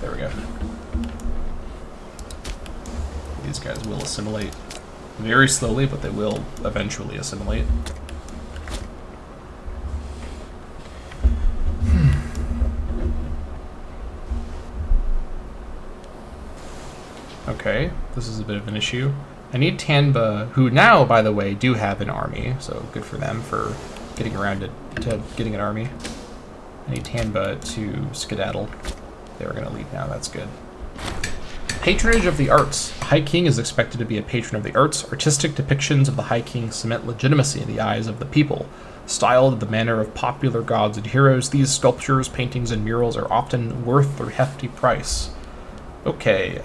There we go. These guys will assimilate very slowly, but they will eventually assimilate. Okay, this is a bit of an issue. I need Tanba, who now, by the way, do have an army, so good for them for getting around to getting an army. I need Tanba to skedaddle. They were going to leave now, that's good. Patronage of the arts. High King is expected to be a patron of the arts. Artistic depictions of the High King cement legitimacy in the eyes of the people. Styled in the manner of popular gods and heroes, these sculptures, paintings, and murals are often worth their hefty price. Okay,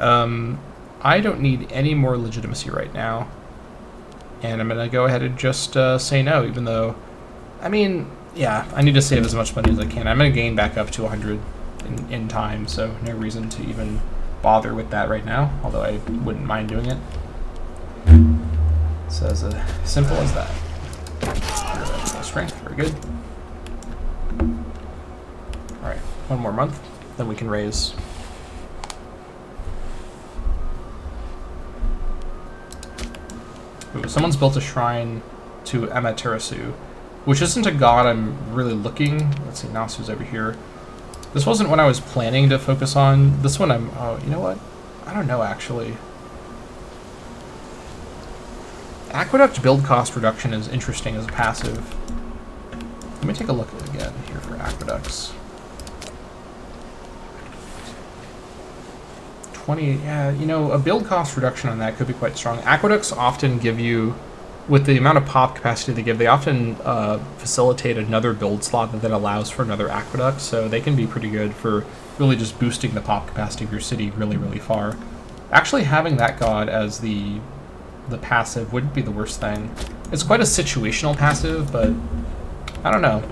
I don't need any more legitimacy right now. And I'm going to go ahead and just say no, even though, I mean, yeah, I need to save as much money as I can. I'm going to gain back up to 100 in time, so no reason to even bother with that right now, although I wouldn't mind doing it. So as simple as that. Full strength, very good. Alright, one more month, then we can raise. Ooh, someone's built a shrine to Amaterasu, which isn't a god I'm really looking. Let's see, Nasu's over here. This wasn't what I was planning to focus on. This one I'm, oh, you know what? I don't know, actually. Aqueduct build cost reduction is interesting as a passive. Let me take a look again here for aqueducts. 20, yeah, you know, a build cost reduction on that could be quite strong. Aqueducts often give you, with the amount of pop capacity they give, they often facilitate another build slot that then allows for another aqueduct, so they can be pretty good for really just boosting the pop capacity of your city really, really far. Actually having that god as the passive wouldn't be the worst thing. It's quite a situational passive, but I don't know.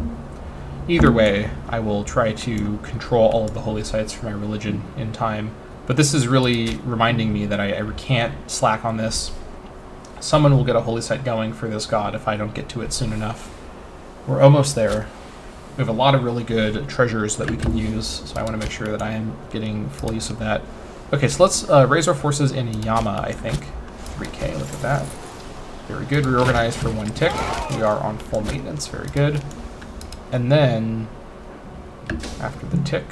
Either way, I will try to control all of the holy sites for my religion in time. But this is really reminding me that I can't slack on this. Someone will get a holy site going for this god if I don't get to it soon enough. We're almost there. We have a lot of really good treasures that we can use, so I want to make sure that I am getting full use of that. Okay, so let's raise our forces in Yama, I think. 3k, look at that. Very good, reorganize for 1 tick. We are on full maintenance, very good. And then, after the tick,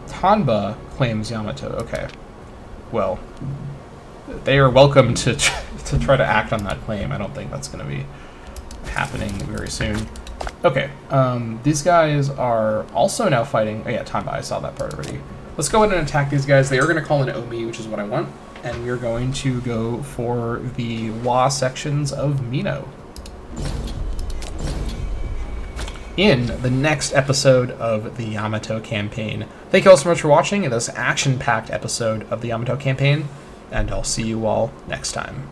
Tanba claims Yamato. Okay. Well, they are welcome to try to act on that claim. I don't think that's going to be happening very soon. Okay. These guys are also now fighting. Oh yeah, Tanba. I saw that part already. Let's go ahead and attack these guys. They are going to call in Omi, which is what I want, and we're going to go for the Wa sections of Mino. in the next episode of the Yamato Campaign. Thank you all so much for watching this action-packed episode of the Yamato Campaign, and I'll see you all next time.